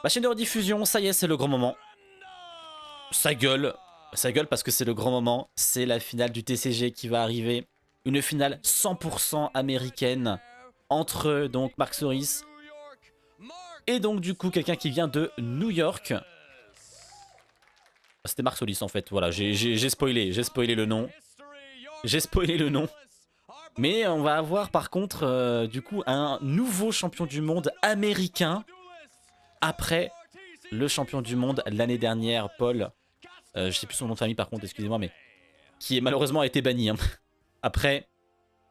Ma chaîne de rediffusion, ça y est, c'est le grand moment. Ça gueule parce que c'est le grand moment. C'est la finale du TCG qui va arriver. Une finale 100% américaine entre donc Mark Soris et donc du coup quelqu'un qui vient de New York. C'était Mark Solis en fait, voilà, j'ai spoilé le nom. J'ai spoilé le nom. Mais on va avoir par contre du coup un nouveau champion du monde américain après le champion du monde l'année dernière, Paul. Je sais plus son nom de famille par contre, excusez-moi, mais qui malheureusement a été banni. Hein. Après,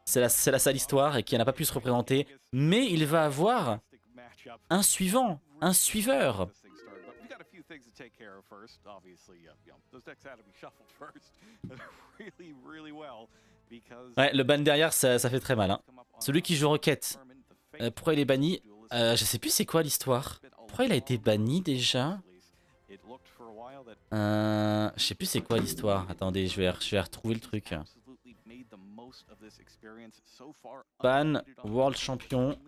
c'est la sale histoire et qui n'a pas pu se représenter. Mais il va avoir un suivant, un suiveur. Ouais, le ban derrière, ça fait très mal. Hein. Celui qui joue Rocket, pourquoi il est banni? Je sais plus c'est quoi l'histoire. Pourquoi il a été banni déjà? Je sais plus c'est quoi l'histoire. Attendez, je vais retrouver le truc. Ban, World Champion,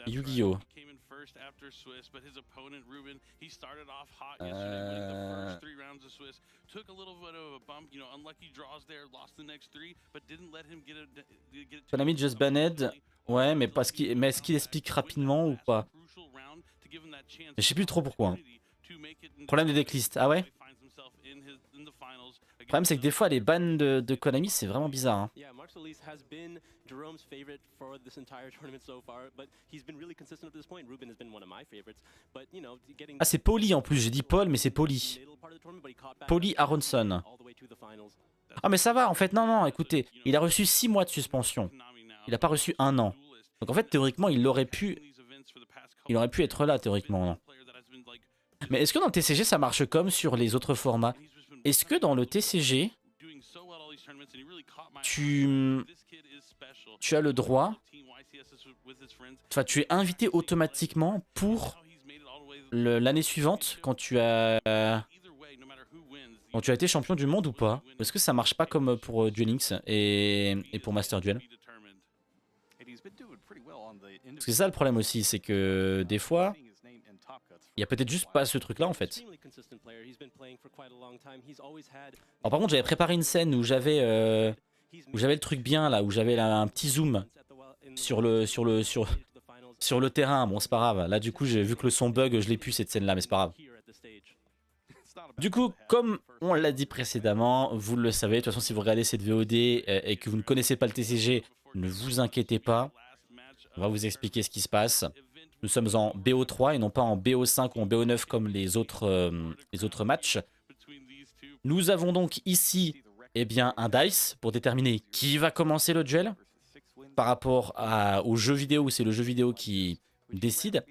Yu-Gi-Oh! Konami just banned. Ouais, mais est-ce qu'il explique rapidement ou pas? Je sais plus trop pourquoi. Hein. Problème de decklist. Ah ouais? Le problème c'est que des fois les bans de Konami c'est vraiment bizarre. Hein. Ah c'est Paulie en plus, j'ai dit Paul mais c'est Paulie. Paulie Aronson. Ah mais ça va en fait, non, écoutez, il a reçu 6 mois de suspension. Il n'a pas reçu 1 an. Donc en fait théoriquement il aurait pu être là théoriquement. Non. Mais est-ce que dans le TCG ça marche comme sur les autres formats? Est-ce que dans le TCG, tu as le droit, enfin tu es invité automatiquement pour l'année suivante quand tu as été champion du monde ou pas? Est-ce que ça marche pas comme pour Duel Links et pour Master Duel? Parce que c'est ça le problème aussi, c'est que des fois, il y a peut-être juste pas ce truc là en fait. Alors par contre j'avais préparé une scène où j'avais le truc bien là, où j'avais un petit zoom sur le terrain. Bon c'est pas grave, là du coup j'ai vu que le son bug, je l'ai pu cette scène là, mais c'est pas grave. Du coup comme on l'a dit précédemment, vous le savez, de toute façon si vous regardez cette VOD et que vous ne connaissez pas le TCG, ne vous inquiétez pas, on va vous expliquer ce qui se passe. Nous sommes en BO3 et non pas en BO5 ou en BO9 comme les autres matchs. Nous avons donc ici un dice pour déterminer qui va commencer le duel. Par rapport au jeu vidéo, c'est le jeu vidéo qui décide.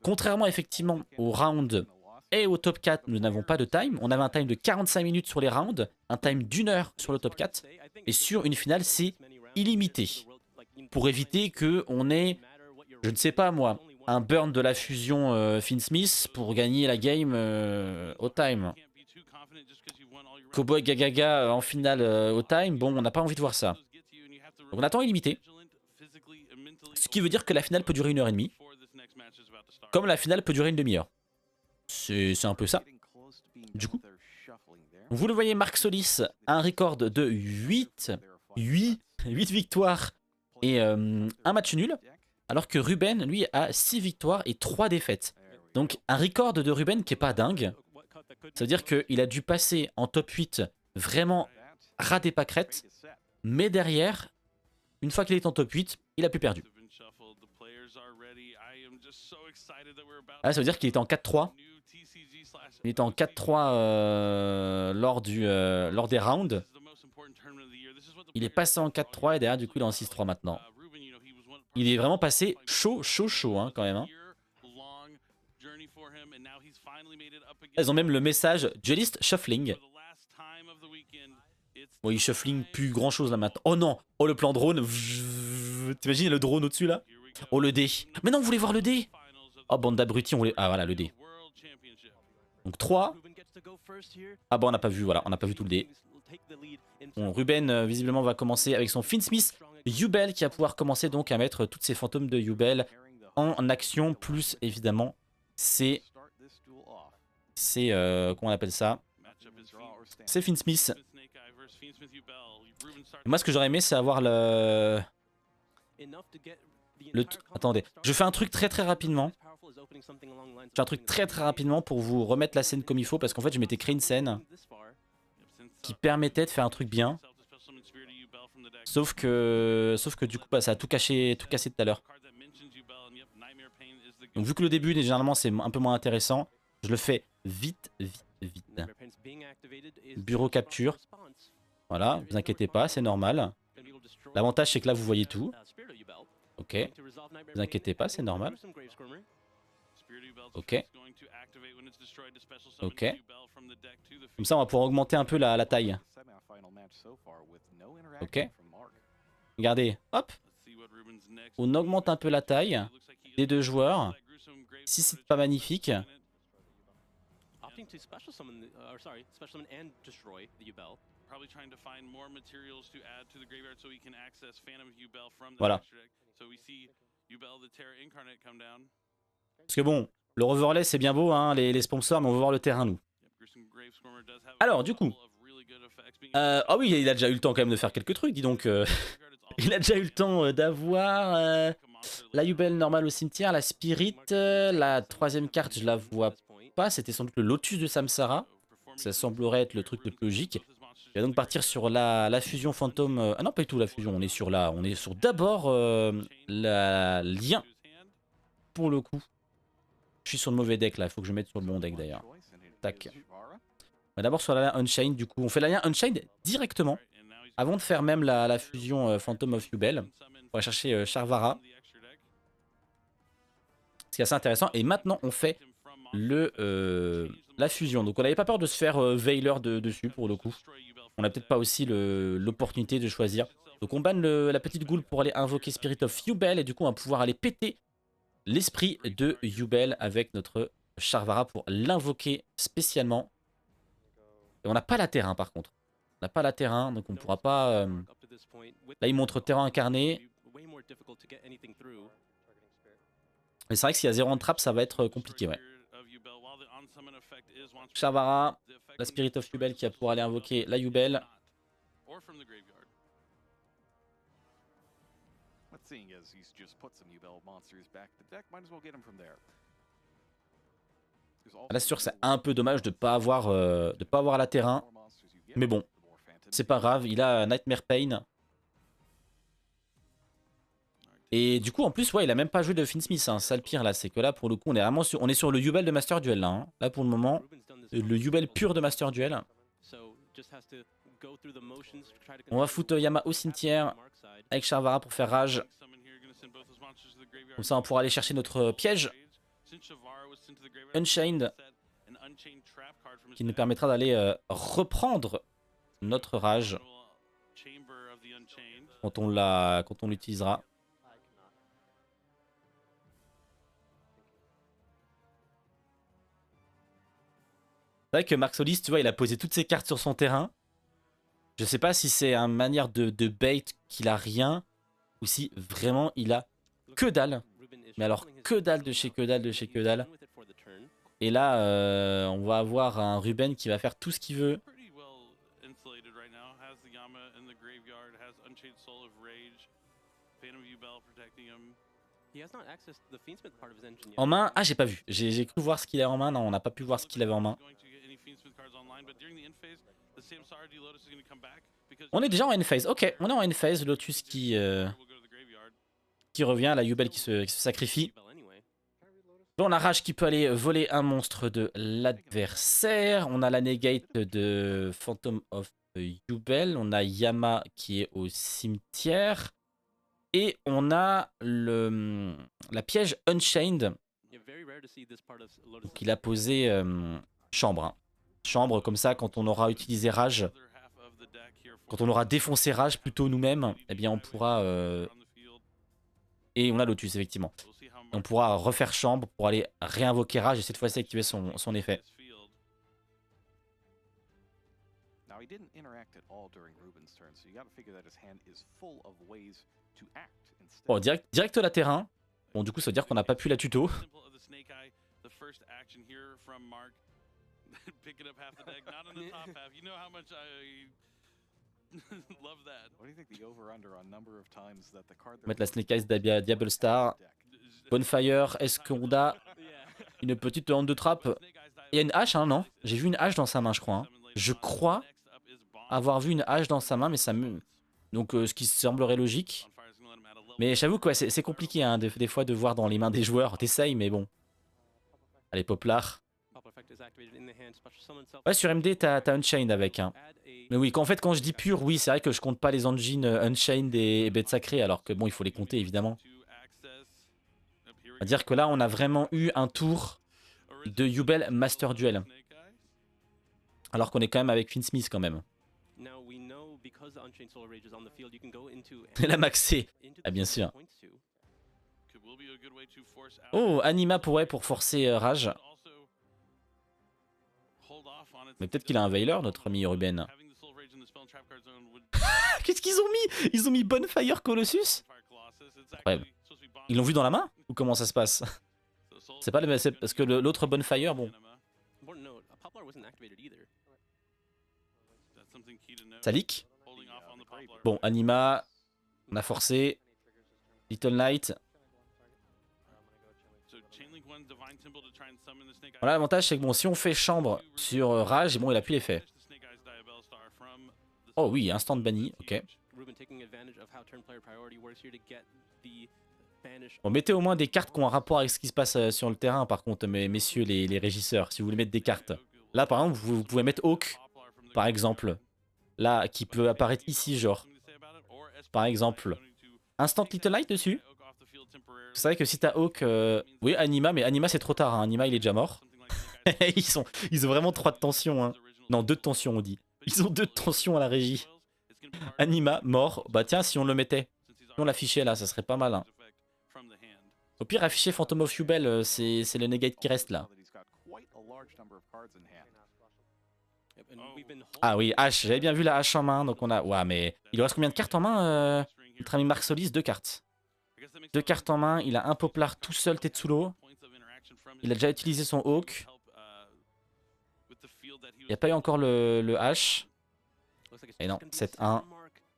Contrairement effectivement au round et au top 4, nous n'avons pas de time. On avait un time de 45 minutes sur les rounds, un time d'1 heure sur le top 4. Et sur une finale, c'est illimité. Pour éviter qu'on ait, je ne sais pas moi, un burn de la fusion Finn Smith pour gagner la game au time. Cowboy Gagaga en finale au time, bon, on n'a pas envie de voir ça. Donc on attend illimité. Ce qui veut dire que la finale peut durer 1h30. Comme la finale peut durer une demi-heure. C'est un peu ça. Du coup, vous le voyez, Mark Solis a un record de 8 victoires et un match nul. Alors que Ruben, lui, a 6 victoires et 3 défaites. Donc un record de Ruben qui est pas dingue. Ça veut dire qu'il a dû passer en top 8 vraiment ras des pâquerettes. Mais derrière, une fois qu'il est en top 8, il a plus perdu. Ah, ça veut dire qu'il était en 4-3. Il était en 4-3 lors des rounds. Il est passé en 4-3 et derrière, du coup, il est en 6-3 maintenant. Il est vraiment passé chaud hein, quand même. Hein. Ils ont même le message Duelist Shuffling. Bon, il shuffling plus grand chose là maintenant. Oh non! Oh, le plan drone. T'imagines le drone au-dessus là? Oh, le dé. Mais non, vous voulez voir le dé? Oh, bande d'abrutis, on voulait. Ah, voilà, le dé. Donc 3. Ah, bon, on n'a pas vu, voilà, on n'a pas vu tout le dé. Bon, Ruben, visiblement, va commencer avec son Finn Smith. Yubel qui va pouvoir commencer donc à mettre toutes ces fantômes de Yubel en action, plus évidemment c'est comment on appelle ça? C'est Finn Smith. Et moi, ce que j'aurais aimé, c'est avoir attendez, je fais un truc très rapidement. Je fais un truc très rapidement pour vous remettre la scène comme il faut, parce qu'en fait, je m'étais créé une scène qui permettait de faire un truc bien. Sauf que du coup, bah, ça a tout cassé tout à l'heure. Donc vu que le début, généralement, c'est un peu moins intéressant, je le fais vite. Bureau capture. Voilà, vous inquiétez pas, c'est normal. L'avantage, c'est que là, vous voyez tout. Ok. Vous inquiétez pas, c'est normal. Ok. Ok. Comme ça, on va pouvoir augmenter un peu la taille. Ok. Regardez, hop. On augmente un peu la taille des deux joueurs. Si c'est pas magnifique. Voilà. Parce que bon, le overlay c'est bien beau, hein, les sponsors, mais on veut voir le terrain nous. Alors du coup, ah oui, il a déjà eu le temps quand même de faire quelques trucs, dis donc. Il a déjà eu le temps d'avoir la Yubel normale au cimetière, la Spirit, la troisième carte je la vois pas, c'était sans doute le Lotus de Samsara. Ça semblerait être le truc le plus logique. Il va donc partir sur la fusion fantôme. Ah non, pas du tout la fusion, on est sur d'abord la lien pour le coup. Je suis sur le mauvais deck là, il faut que je mette sur le bon deck d'ailleurs. Tac. On va d'abord sur la lien Unchained, du coup. On fait la lien Unchained directement. Avant de faire même la fusion Phantom of Yubel. On va chercher Charvara. Ce qui est assez intéressant. Et maintenant, on fait la fusion. Donc on n'avait pas peur de se faire Veiler dessus pour le coup. On n'a peut-être pas aussi l'opportunité de choisir. Donc on banne la petite goule pour aller invoquer Spirit of Yubel. Et du coup, on va pouvoir aller péter l'esprit de Yubel avec notre Charvara pour l'invoquer spécialement. Et on n'a pas la terrain par contre. On n'a pas la terrain, donc on ne pourra pas... Là, il montre terrain incarné. Mais c'est vrai que s'il y a 0 en trap, ça va être compliqué, ouais. Charvara, la Spirit of Yubel qui va pouvoir aller invoquer la Yubel. Là, c'est sûr que c'est un peu dommage de pas avoir la terrain. Mais bon, c'est pas grave, il a Nightmare Pain. Et du coup, en plus, ouais, il a même pas joué de Finn Smith, hein. Ça le pire là, c'est que là, pour le coup, on est vraiment sur le Yubel de Master Duel là. Hein. Là, pour le moment, le Yubel pur de Master Duel. On va foutre Yama au cimetière avec Charvara pour faire rage. Comme ça, on pourra aller chercher notre piège. Unchained. Qui nous permettra d'aller reprendre notre rage quand on l'utilisera. C'est vrai que Mark Solis, tu vois, il a posé toutes ses cartes sur son terrain. Je sais pas si c'est une manière de bait qu'il a rien ou si vraiment il a que dalle. Mais alors que dalle de chez que dalle de chez que dalle. Et là, on va avoir un Ruben qui va faire tout ce qu'il veut. En main, ah j'ai pas vu. J'ai cru voir ce qu'il a en main. Non, on n'a pas pu voir ce qu'il avait en main. On est déjà en end phase. Ok, on est en end phase. Lotus qui revient, la Yubel qui se sacrifie. Là, on a Rage qui peut aller voler un monstre de l'adversaire. On a la negate de Phantom of Yubel. On a Yama qui est au cimetière. Et on a la piège Unchained. Donc il a posé chambre. Hein. Chambre, comme ça, quand on aura utilisé Rage, quand on aura défoncé Rage plutôt nous-mêmes, eh bien on pourra... Et on a Lotus, effectivement. On pourra refaire chambre pour aller réinvoquer Rage et cette fois-ci activer son effet. Bon, direct la terrain. Bon, du coup, ça veut dire qu'on n'a pas pu la tuto. Mettre la Snake Eyes Diable Star. Bonfire, est-ce qu'on a une petite hand de trappe? Il y a une hache, hein, non? J'ai vu une hache dans sa main, je crois. Hein. Je crois avoir vu une hache dans sa main, mais ça me... Donc, ce qui semblerait logique. Mais j'avoue que ouais, c'est compliqué, hein, des fois, de voir dans les mains des joueurs. T'essayes, mais bon. Allez, Poplar. Ouais, sur MD, t'as Unchained avec. Hein. Mais oui, en fait, quand je dis pur, oui, c'est vrai que je compte pas les engines Unchained et Bêtes Sacrées, alors que bon, il faut les compter, évidemment. C'est-à-dire que là, on a vraiment eu un tour de Yubel Master Duel. Alors qu'on est quand même avec Finn Smith, quand même. La maxé. Ah, bien sûr. Oh, Anima pour forcer Rage. Mais peut-être qu'il a un Veiler, notre ami Ruben. Qu'est-ce qu'ils ont mis? Ils ont mis Bonfire Colossus? Incroyable. Ils l'ont vu dans la main? Ou comment ça se passe? C'est pas le... parce que l'autre Bonfire, bon. Ça leak? Bon, Anima, on a forcé. Little Knight. Voilà, l'avantage c'est que bon, si on fait chambre sur Rage, bon, il a plus l'effet. Oh oui, instant banni, ok. Bon, mettez au moins des cartes qui ont un rapport avec ce qui se passe sur le terrain, par contre, messieurs les régisseurs, si vous voulez mettre des cartes. Là, par exemple, vous pouvez mettre Hawk, par exemple. Là, qui peut apparaître ici, genre. Par exemple. Instant Little Light dessus. C'est vrai que si t'as Hawk... Oui, Anima, mais Anima c'est trop tard, hein. Anima il est déjà mort. ils ont vraiment 3 de tension, hein. Non, 2 de tension on dit. Ils ont 2 de tension à la régie. Anima, mort. Bah tiens, si on le mettait. Si on l'affichait là, ça serait pas mal. Hein. Au pire, afficher Phantom of Yubel, c'est le negate qui reste là. Ah oui, H, j'avais bien vu la hache en main, donc on a... Ouais, mais il lui reste combien de cartes en main notre ami Mark Solis, 2 cartes. 2 cartes en main, il a un Poplar tout seul Tetsulo. Il a déjà utilisé son Hawk. Il n'y a pas eu encore le H. Et non, 7-1. Ah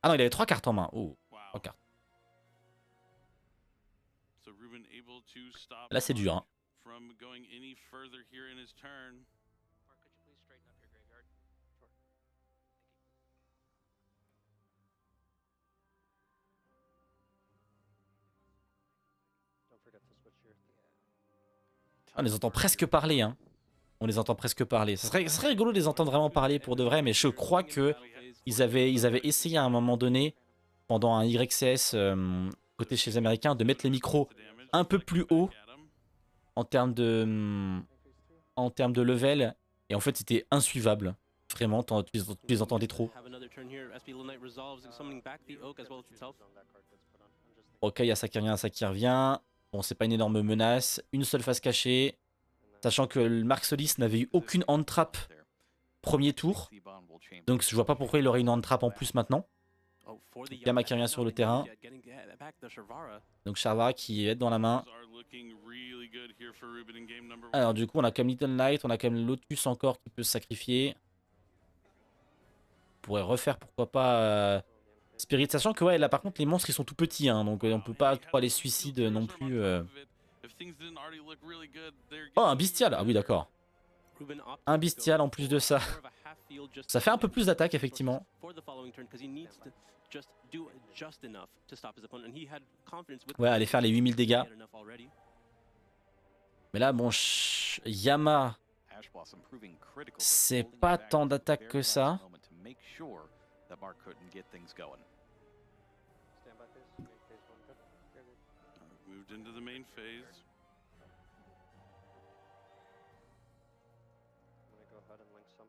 non, il avait 3 cartes en main. Oh, 3 cartes. Là, c'est dur. Hein. On les entend presque parler. Hein. On les entend presque parler. Ce serait rigolo de les entendre vraiment parler pour de vrai, mais je crois que ils avaient essayé à un moment donné, pendant un YCS côté chez les Américains, de mettre les micros un peu plus haut en termes de level. Et en fait, c'était insuivable. Vraiment, tu les entendais trop. Ok, il y a ça qui revient, ça qui revient. Bon, c'est pas une énorme menace. Une seule face cachée. Sachant que le Mark Solis n'avait eu aucune hand trap premier tour. Donc je vois pas pourquoi il aurait une hand trap en plus maintenant. Gamma qui revient sur le terrain. Donc Sharvara qui est dans la main. Alors du coup on a comme Little Knight, on a comme Lotus encore qui peut se sacrifier. On pourrait refaire pourquoi pas Spirit. Sachant que ouais là par contre les monstres ils sont tout petits. Hein, donc on peut pas trop aller suicide non plus. Oh un bestial. Ah oui d'accord. Un bestial en plus de ça. Ça fait un peu plus d'attaque effectivement. Ouais, aller faire les 8000 dégâts. Mais là, bon, Yama, c'est pas tant d'attaque que ça.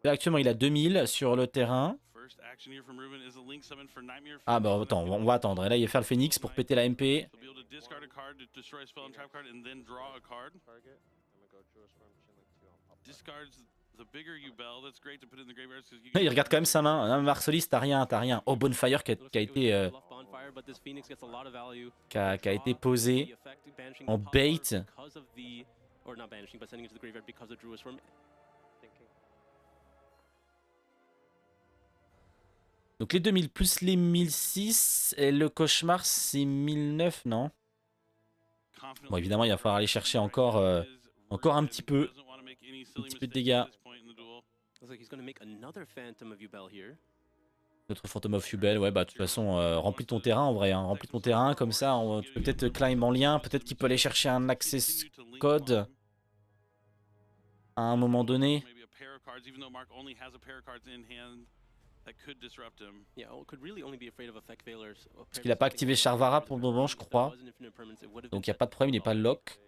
Là, actuellement, il a 2000 sur le terrain. Ah bah attends, on va attendre. Et là, il va faire le Phoenix pour péter la MP. Il regarde quand même sa main. Mark Solis, t'as rien, t'as rien. Oh, Bonfire qui a été posé en bait. Or not banishing, but sending it to the graveyard because the Druid Swarm. Donc les 2000 plus les 1006 et le cauchemar c'est 1009, non? Bon, évidemment, il va falloir aller chercher encore un petit peu de dégâts. Notre Phantom of Yubel, ouais, bah de toute façon, remplis ton terrain en vrai. Hein. Remplis ton terrain, comme ça, tu peux peut-être climb en lien. Peut-être qu'il peut aller chercher un access code à un moment donné. Parce qu'il n'a pas activé Charvara pour le moment, je crois. Donc il n'y a pas de problème, il n'est pas lock.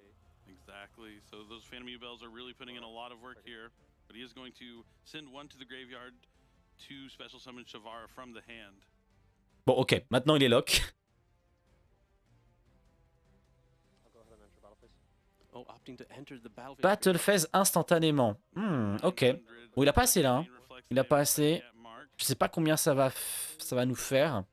Bon, ok, maintenant il est lock. Battle phase instantanément. Ok. Bon, il a pas assez là. Hein. Il a pas assez. Je sais pas combien ça va nous faire.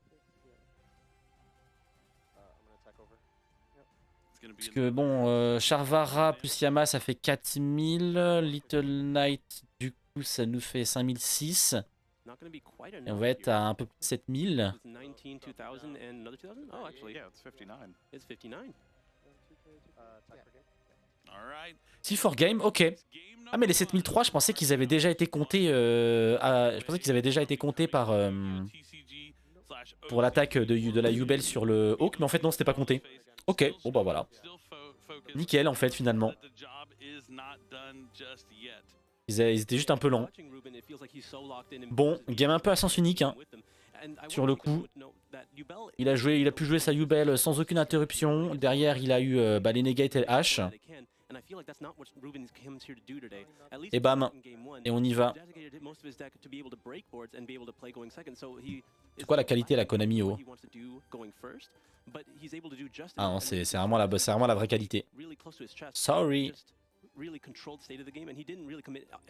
Parce que bon, Charvara plus Yama ça fait 4000. Little Knight du coup ça nous fait 5006. Et on va être à un peu plus de 7000. Si for game, ok. Ah mais les 7003, je pensais qu'ils avaient déjà été comptés. Je pensais qu'ils avaient déjà été comptés par pour l'attaque de la Yubel sur le Hawk, mais en fait non, c'était pas compté. Ok, bon bah voilà. Nickel en fait finalement. Ils étaient juste un peu lents. Bon, game un peu à sens unique. Hein. Sur le coup, il a pu jouer sa Yubel sans aucune interruption. Derrière, il a eu les Negate et H. Et bam, et on y va. C'est quoi la qualité la Konami oh? Ah non, c'est vraiment la vraie qualité. Sorry.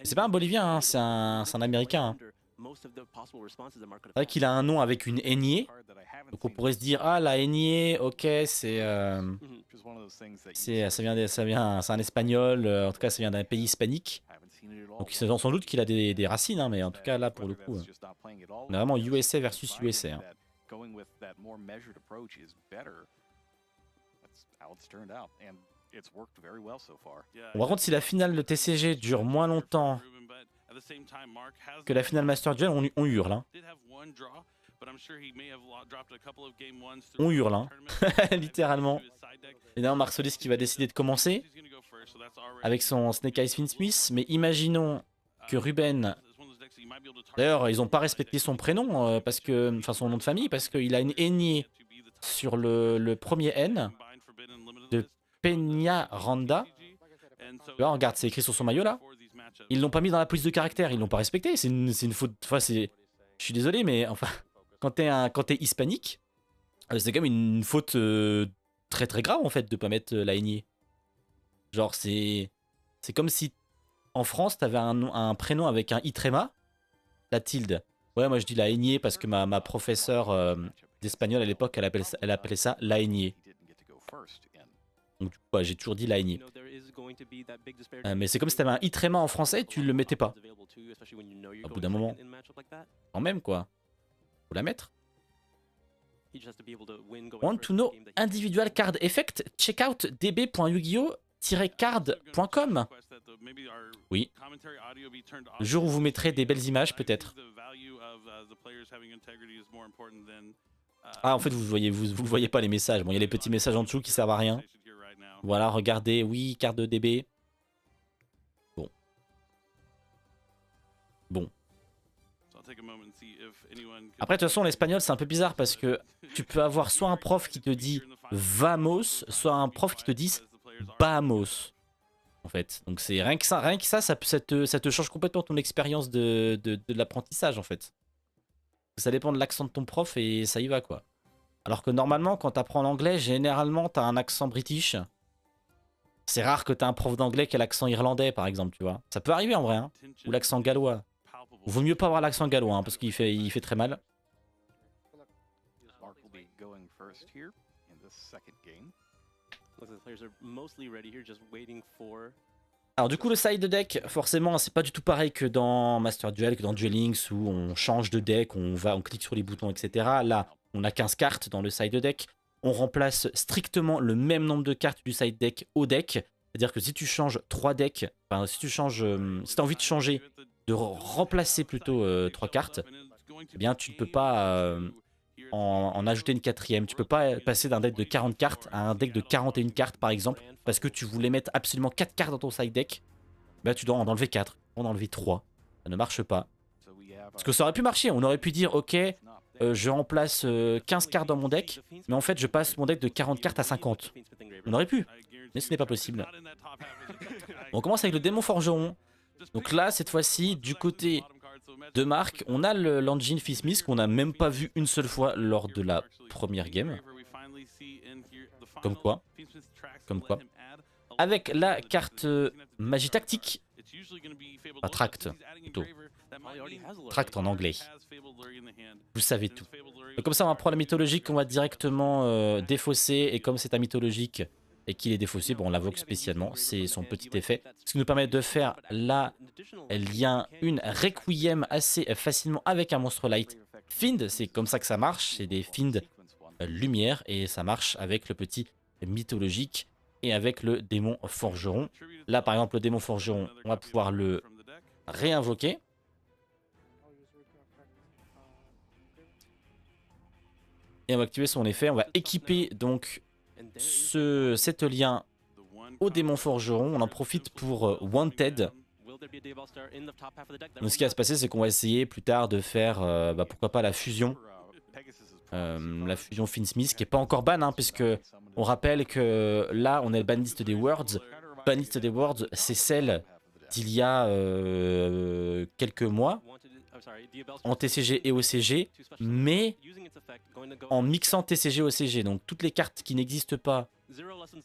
C'est pas un Bolivien, hein, c'est un Américain. Hein. C'est vrai qu'il a un nom avec une haignée. Donc on pourrait se dire, ah la haignée, ok, c'est un espagnol, en tout cas ça vient d'un pays hispanique. Donc sans doute qu'il a des racines, hein, mais en tout cas là pour le coup, on est vraiment USA versus USA. Hein. Bon, par contre si la finale de TCG dure moins longtemps que la finale Master Duel, on hurle. Hein. On hurle, hein. Littéralement. Et là, Mark Solis qui va décider de commencer avec son Snake Eyes Finsmith. Mais imaginons que Ruben... D'ailleurs, ils n'ont pas respecté son prénom, enfin son nom de famille, parce qu'il a une haignée sur le premier N de Peñaranda. Là, regarde, c'est écrit sur son maillot là. Ils l'ont pas mis dans la police de caractère, ils l'ont pas respecté. C'est une faute. Enfin, je suis désolé, mais enfin, quand t'es hispanique, c'est quand même une faute très très grave en fait de pas mettre la haignée. Genre c'est comme si en France t'avais un prénom avec un i tréma, la tilde. Ouais, moi je dis la haignée parce que ma professeure d'espagnol à l'époque elle appelait ça la haignée. Donc du coup, j'ai toujours dit la haignée. Mais c'est comme si t'avais un i tréma en français, tu le mettais pas. Au bout d'un moment, quand même quoi. Faut la mettre. Want to know individual card effect? Check out db.yugio-card.com. Oui. Le jour où vous mettrez des belles images, peut-être. Ah, en fait, vous le voyez pas les messages. Bon, il y a les petits messages en dessous qui servent à rien. Voilà, regardez. Oui, carte de DB. Bon. Bon. Après, de toute façon, l'espagnol, c'est un peu bizarre parce que tu peux avoir soit un prof qui te dit vamos, soit un prof qui te dit vamos. En fait, donc c'est rien que ça, ça te change complètement ton expérience de l'apprentissage en fait. Ça dépend de l'accent de ton prof et ça y va quoi. Alors que normalement, quand t'apprends l'anglais, généralement t'as un accent british. C'est rare que t'as un prof d'anglais qui a l'accent irlandais par exemple, tu vois. Ça peut arriver en vrai, hein. Ou l'accent gallois. Vaut mieux pas avoir l'accent gallois hein, parce qu'il fait très mal. Looks like the players are mostly ready here, just waiting for. Alors du coup le side deck, forcément c'est pas du tout pareil que dans Master Duel, que dans Duel Links où on change de deck, on clique sur les boutons, etc. Là on a 15 cartes dans le side deck, on remplace strictement le même nombre de cartes du side deck au deck. C'est-à-dire que si tu changes 3 decks, enfin si tu changes, si tu as envie de changer, de remplacer plutôt 3 cartes, eh bien tu ne peux pas en ajouter une quatrième. Tu peux pas passer d'un deck de 40 cartes à un deck de 41 cartes par exemple, parce que tu voulais mettre absolument 4 cartes dans ton side deck. Bah tu dois en enlever 4, en enlever 3. Ça ne marche pas. Parce que ça aurait pu marcher, on aurait pu dire ok, je remplace 15 cartes dans mon deck, mais en fait je passe mon deck de 40 cartes à 50. On aurait pu, mais ce n'est pas possible. On commence avec le démon forgeron. Donc là, cette fois-ci, du côté de Marc, on a l'engine Fist-Smith qu'on n'a même pas vu une seule fois lors de la première game. Comme quoi. Comme quoi. Avec la carte magie tactique. Pas tract, plutôt. Tract en anglais. Vous savez tout. Donc comme ça, on va prendre la mythologique qu'on va directement défausser. Et comme c'est un mythologique et qu'il est défaussé, bon, on l'invoque spécialement. C'est son petit effet. Ce qui nous permet de faire là, il y a une requiem assez facilement avec un monstre light. Find, c'est comme ça que ça marche. C'est des Find lumière. Et ça marche avec le petit mythologique et avec le démon forgeron. Là, par exemple, le démon forgeron, on va pouvoir le réinvoquer. Et on va activer son effet. On va équiper donc cet lien au démon forgeron. On en profite pour Wanted. Donc ce qui va se passer, c'est qu'on va essayer plus tard de faire, pourquoi pas, la fusion. La fusion Fist-Smith, qui n'est pas encore ban, hein, puisque on rappelle que là, on est le banlist des Worlds. Banlist des Worlds, c'est celle d'il y a quelques mois, en TCG et OCG, mais en mixant TCG et OCG. Donc toutes les cartes qui n'existent pas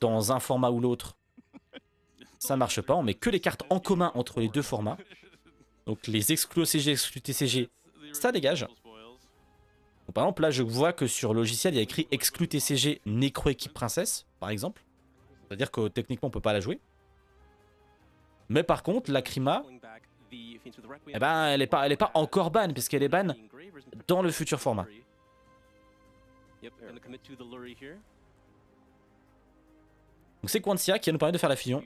dans un format ou l'autre, ça ne marche pas. On met que les cartes en commun entre les deux formats. Donc les exclus OCG, exclus TCG, ça dégage. Donc, par exemple, là, je vois que sur le logiciel, il y a écrit exclu TCG Necro Équipe Princesse, par exemple. C'est-à-dire que techniquement, on peut pas la jouer. Mais par contre, la Krima, eh ben, elle est pas encore ban, puisqu'elle est ban dans le futur format. Donc c'est Quantia qui va nous permettre de faire la fusion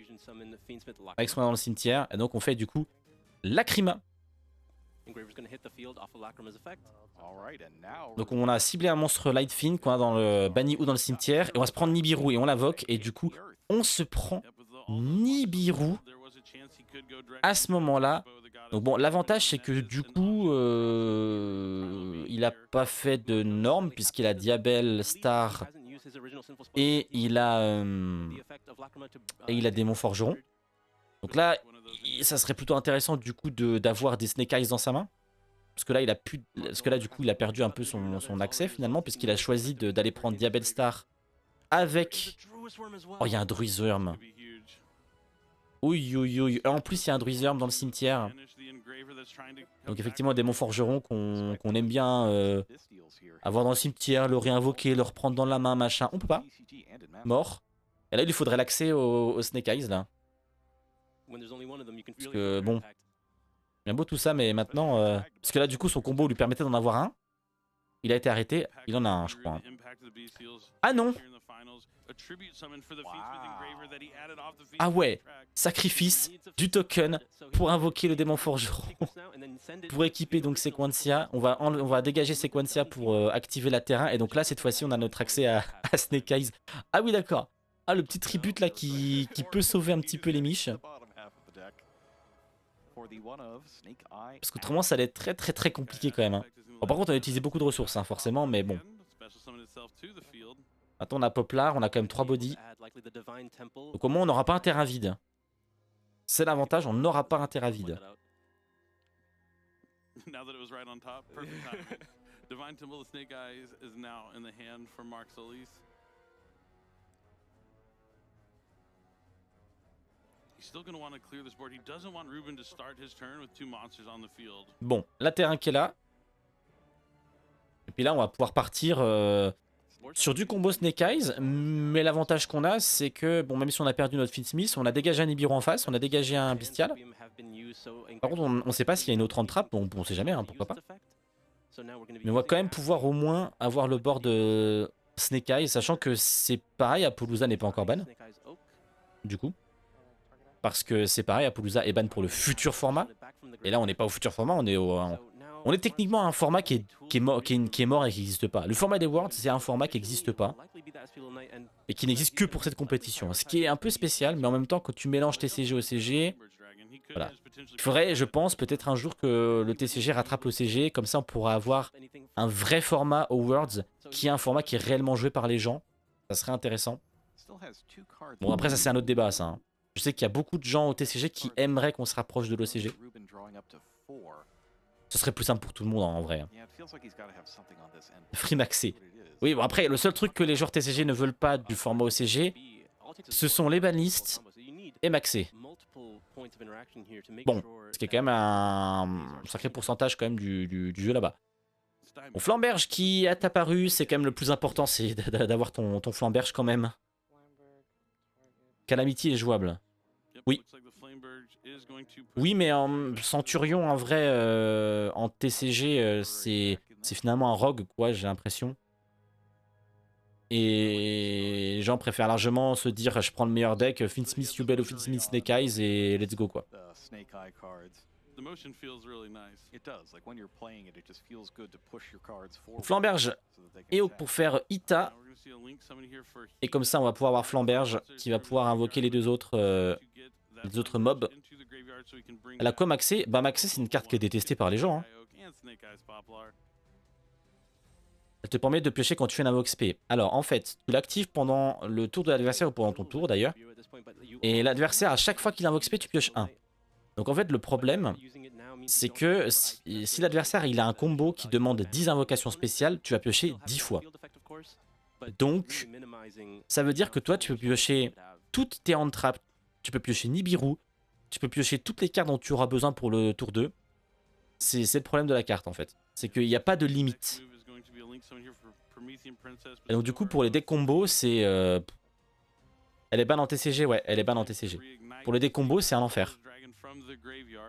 avec ce qu'on a dans le cimetière. Et donc on fait du coup la Krima. Donc on a ciblé un monstre Lightfin qu'on a dans le banni ou dans le cimetière. Et on va se prendre Nibiru et on l'invoque. Et du coup, on se prend Nibiru à ce moment-là. Donc bon, l'avantage c'est que du coup, il a pas fait de norme puisqu'il a Diabel, Star et il a Démon Forgeron. Donc là, ça serait plutôt intéressant du coup d'avoir des Snake Eyes dans sa main. Parce que là, du coup, il a perdu un peu son accès finalement, puisqu'il a choisi d'aller prendre Diabel Star avec... Oh, il y a un Druisworm. Oui. En plus, il y a un Druisworm dans le cimetière. Donc effectivement, Démon Forgeron qu'on aime bien avoir dans le cimetière, le réinvoquer, le reprendre dans la main, machin. On peut pas. Mort. Et là, il lui faudrait l'accès aux Snake Eyes, là. Parce que, bon... Bien beau tout ça, mais maintenant... parce que là, du coup, son combo lui permettait d'en avoir un. Il a été arrêté. Il en a un, je crois. Ah non! Ah ouais! Sacrifice du token pour invoquer le démon forgeron. Pour équiper donc Sequencia. On va dégager Sequencia pour activer la terrain. Et donc là, cette fois-ci, on a notre accès à Snake Eyes. Ah oui, d'accord. Ah, le petit tribute là qui peut sauver un petit peu les miches. Parce qu'autrement, ça allait être très compliqué quand même. Hein. Bon, par contre, on a utilisé beaucoup de ressources, hein, forcément, mais bon. Maintenant, on a Poplar, on a quand même 3 bodies. Donc au moins, on n'aura pas un terrain vide. C'est l'avantage, on n'aura pas un terrain vide. Bon, la terrain qui est là. Et puis là, on va pouvoir partir sur du combo Snake Eyes, mais l'avantage qu'on a, c'est que, bon, même si on a perdu notre Finsmith, on a dégagé un Nibiru en face, on a dégagé un Bestial. Par contre, on sait pas s'il y a une autre entrap, bon, on sait jamais, hein, pourquoi pas. Mais on va quand même pouvoir au moins avoir le board de Snake Eyes, sachant que c'est pareil, Apollousa n'est pas encore ban, du coup. Parce que c'est pareil, Apollousa est ban pour le futur format. Et là, on n'est pas au futur format, on est techniquement à un format qui est mort et qui n'existe pas. Le format des Worlds, c'est un format qui n'existe pas et qui n'existe que pour cette compétition. Ce qui est un peu spécial, mais en même temps, quand tu mélanges TCG au CG, voilà. Il faudrait, je pense, peut-être un jour que le TCG rattrape le CG, comme ça on pourra avoir un vrai format aux Worlds, qui est un format qui est réellement joué par les gens. Ça serait intéressant. Bon, après, ça c'est un autre débat, ça. Hein. Je sais qu'il y a beaucoup de gens au TCG qui aimeraient qu'on se rapproche de l'OCG. Ce serait plus simple pour tout le monde en vrai. Free maxé. Oui, bon après, le seul truc que les joueurs TCG ne veulent pas du format OCG, ce sont les banlists et maxé. Bon, ce qui est quand même un sacré pourcentage quand même du jeu là-bas. Bon, Flamberge qui est apparu, c'est quand même le plus important, c'est d'avoir ton Flamberge quand même. Calamity est jouable. Oui. Oui, mais en Centurion, en vrai, en TCG, c'est finalement un rogue, quoi, j'ai l'impression. Et les gens préfèrent largement se dire, je prends le meilleur deck, Finsmith, Yubel ou Finsmith, Snake Eyes, et let's go, quoi. Flamberge et pour faire Ita. Et comme ça, on va pouvoir avoir Flamberge qui va pouvoir invoquer les deux autres mobs. Elle a quoi Maxé? Bah Maxé, c'est une carte qui est détestée par les gens. Hein. Elle te permet de piocher quand tu fais une invoque XP. Alors en fait, tu l'actives pendant le tour de l'adversaire ou pendant ton tour d'ailleurs. Et l'adversaire, à chaque fois qu'il invoque XP, tu pioches 1. Donc en fait, le problème, c'est que si l'adversaire il a un combo qui demande 10 invocations spéciales, tu vas piocher 10 fois. Donc, ça veut dire que toi, tu peux piocher toutes tes hand traps, tu peux piocher Nibiru, tu peux piocher toutes les cartes dont tu auras besoin pour le tour 2. C'est le problème de la carte en fait. C'est qu'il n'y a pas de limite. Et donc du coup, pour les decks combos, c'est... Elle est ban en TCG, ouais, elle est ban en TCG. Pour les decks combos, c'est un enfer.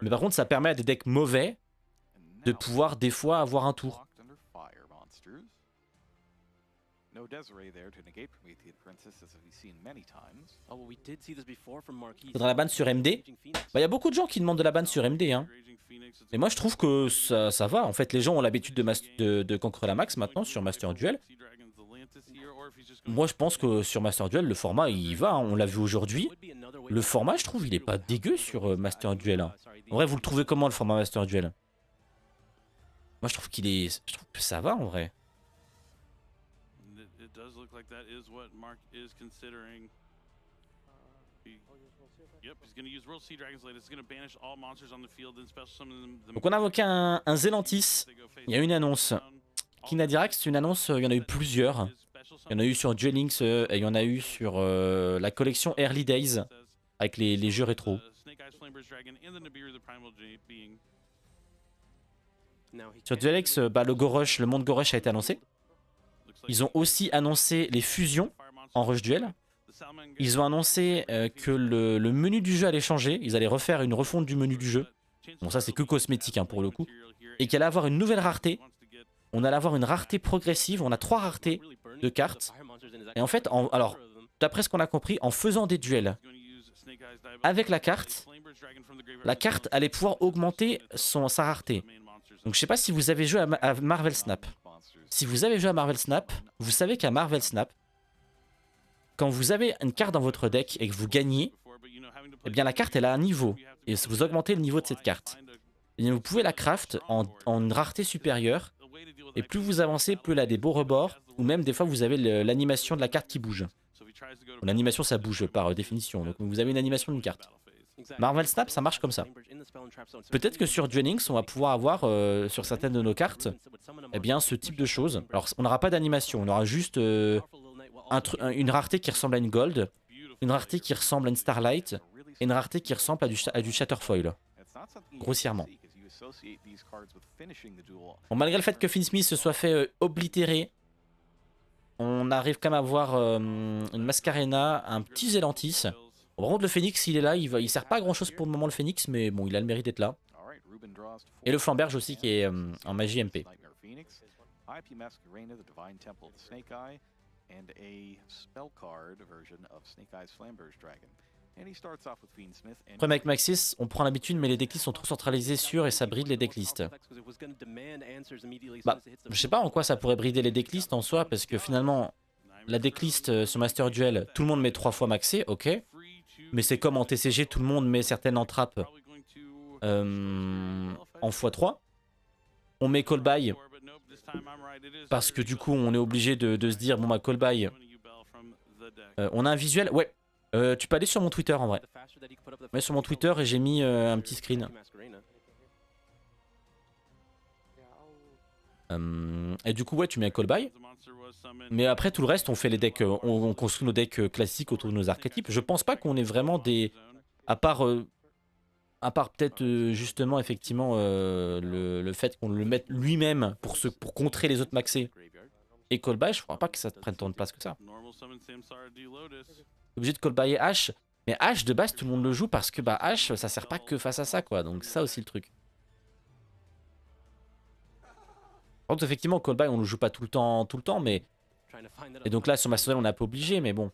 Mais par contre, ça permet à des decks mauvais de pouvoir des fois avoir un tour. Faudra la ban sur MD. Bah, y a beaucoup de gens qui demandent de la ban sur MD. Hein. Mais moi, je trouve que ça va. En fait, les gens ont l'habitude de conquérir la max maintenant sur Master Duel. Moi, je pense que sur Master Duel, le format, il va. Hein. On l'a vu aujourd'hui. Le format, je trouve, il est pas dégueu sur Master Duel. Hein. En vrai, vous le trouvez comment, le format Master Duel? Moi, je trouve qu'il est... Je trouve que ça va, en vrai. Donc on a invoqué un Zelantis. Il y a une annonce. Kinadirax, c'est une annonce, il y en a eu plusieurs. Il y en a eu sur Duel Links et il y en a eu sur la collection Early Days avec les jeux rétro. Sur Duel Links, bah, le Gorush, le monde Gorush a été annoncé. Ils ont aussi annoncé les fusions en Rush Duel. Ils ont annoncé que le menu du jeu allait changer. Ils allaient refaire une refonte du menu du jeu. Bon, ça c'est que cosmétique hein, pour le coup. Et qu'il allait avoir une nouvelle rareté. On allait avoir une rareté progressive. On a 3 raretés de cartes. Et en fait, alors, d'après ce qu'on a compris, en faisant des duels avec la carte allait pouvoir augmenter sa rareté. Donc je sais pas si vous avez joué à Marvel Snap. Si vous avez joué à Marvel Snap, vous savez qu'à Marvel Snap, quand vous avez une carte dans votre deck et que vous gagnez, eh bien la carte elle a un niveau. Et vous augmentez le niveau de cette carte. Et vous pouvez la craft en une rareté supérieure. Et plus vous avancez, plus elle a des beaux rebords. Ou même des fois vous avez l'animation de la carte qui bouge. L'animation ça bouge par définition. Donc vous avez une animation d'une carte. Marvel Snap ça marche comme ça. Peut-être que sur Duel Links on va pouvoir avoir sur certaines de nos cartes eh bien ce type de choses. Alors on n'aura pas d'animation, on aura juste une rareté qui ressemble à une Gold, une rareté qui ressemble à une Starlight et une rareté qui ressemble à du Shatterfoil. Grossièrement. Bon, malgré le fait que Finsmith se soit fait oblitérer, On arrive quand même à avoir une Mascarena, un petit Zelantis. Bon, par contre, le Phoenix, il est là. Il sert pas à grand chose pour le moment, le Phoenix, mais bon, il a le mérite d'être là. Et le Flamberge aussi, qui est en magie MP. IP Masquerena, the Divine Temple of Snake Eye, and a spell card version of Snake Eye's Flamberge Dragon. And he starts off with Fiendsmith. Le problème avec Maxis, on prend l'habitude, mais les decklists sont trop centralisés sur et ça bride les decklists. Bah, je sais pas en quoi ça pourrait brider les decklists en soi, parce que finalement, la decklist sur Master Duel, tout le monde met 3 fois maxé, ok. Mais c'est comme en TCG, tout le monde met certaines entrappes en x3. On met call by parce que du coup on est obligé de se dire bon bah call by. On a un visuel, ouais. Tu peux aller sur mon Twitter en vrai. Ouais, sur mon Twitter et j'ai mis un petit screen. Et du coup ouais tu mets un call by. Mais après tout le reste on fait les decks, on construit nos decks classiques autour de nos archétypes. Je pense pas qu'on ait vraiment des... À part peut-être justement effectivement le fait qu'on le mette lui-même pour contrer les autres maxés et call by, je crois pas que ça te prenne tant de place que ça. Obligé de call by H, mais H de base tout le monde le joue parce que bah H ça sert pas que face à ça quoi, donc c'est ça aussi le truc. Par contre effectivement call by on le joue pas tout le temps mais... Et donc là sur Mastodon on est un peu obligé mais bon.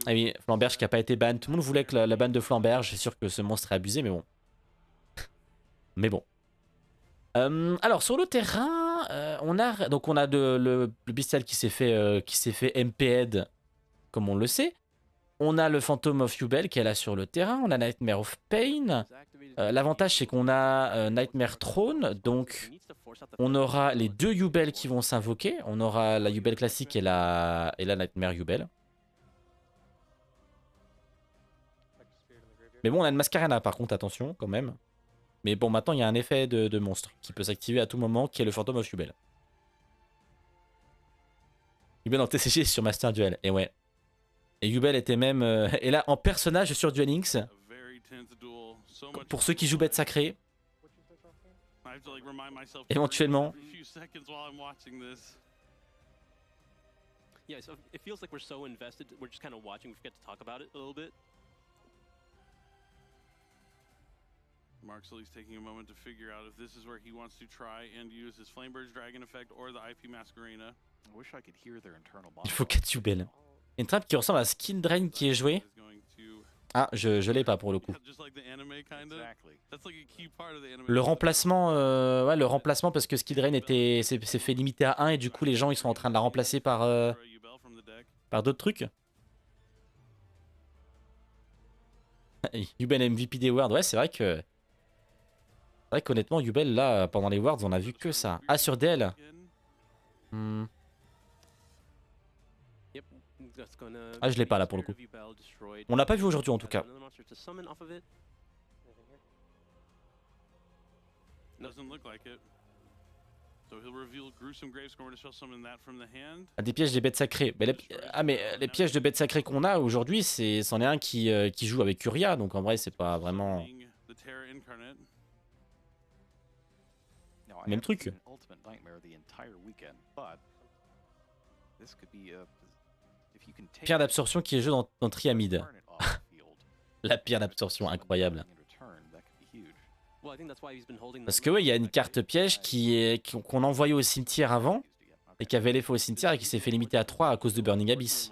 Ah oui, Flamberge qui a pas été ban. Tout le monde voulait que la ban de Flamberge. C'est sûr que ce monstre est abusé, mais bon. Mais bon. Alors sur le terrain, on a le bestial qui s'est fait MP-head, comme on le sait. On a le Phantom of Yubel qui est là sur le terrain. On a Nightmare of Pain. L'avantage c'est qu'on a Nightmare Throne, donc on aura les deux Yubel qui vont s'invoquer. On aura la Yubel classique et la Nightmare Yubel. Mais bon, on a une Mascarena par contre, attention quand même. Mais bon, maintenant il y a un effet de monstre qui peut s'activer à tout moment, qui est le Phantom of Yubel. Yubel en TCG sur Master Duel, et ouais. Et Yubel était même... et là, en personnage sur Duel Links, pour ceux qui jouent bête sacrée, éventuellement... Yeah, so it feels like we're so invested, we're just kind of watching, we forget to talk about it a little bit. Mark Sully's taking a moment to figure out if this is where he wants to try and use his Flamberge Dragon effect or the IP Masquerena. I wish I could hear their internal Il faut 4 Yubel. Une trappe qui ressemble à Skin Drain qui est jouée. Ah, je l'ai pas pour le coup. Le remplacement, ouais, le remplacement parce que Skin Drain s'est fait limiter à 1 et du coup les gens ils sont en train de la remplacer par d'autres trucs. Yubel MVP des Worlds, ouais c'est vrai que... C'est vrai qu'honnêtement, Yubel, là, pendant les Worlds, on a vu que ça. Ah, sur DL. Ah, je l'ai pas là pour le coup. On l'a pas vu aujourd'hui en tout cas. Ah, des pièges des bêtes sacrées. Mais les pièges de bêtes sacrées qu'on a aujourd'hui, c'en est un qui joue avec Uria, donc en vrai, c'est pas vraiment... Même truc. Pierre d'absorption qui est joué dans Triamide. La pierre d'absorption, incroyable. Parce que ouais, il y a une carte piège qu'on envoyait au cimetière avant, et qui avait l'effet au cimetière et qui s'est fait limiter à 3 à cause de Burning Abyss.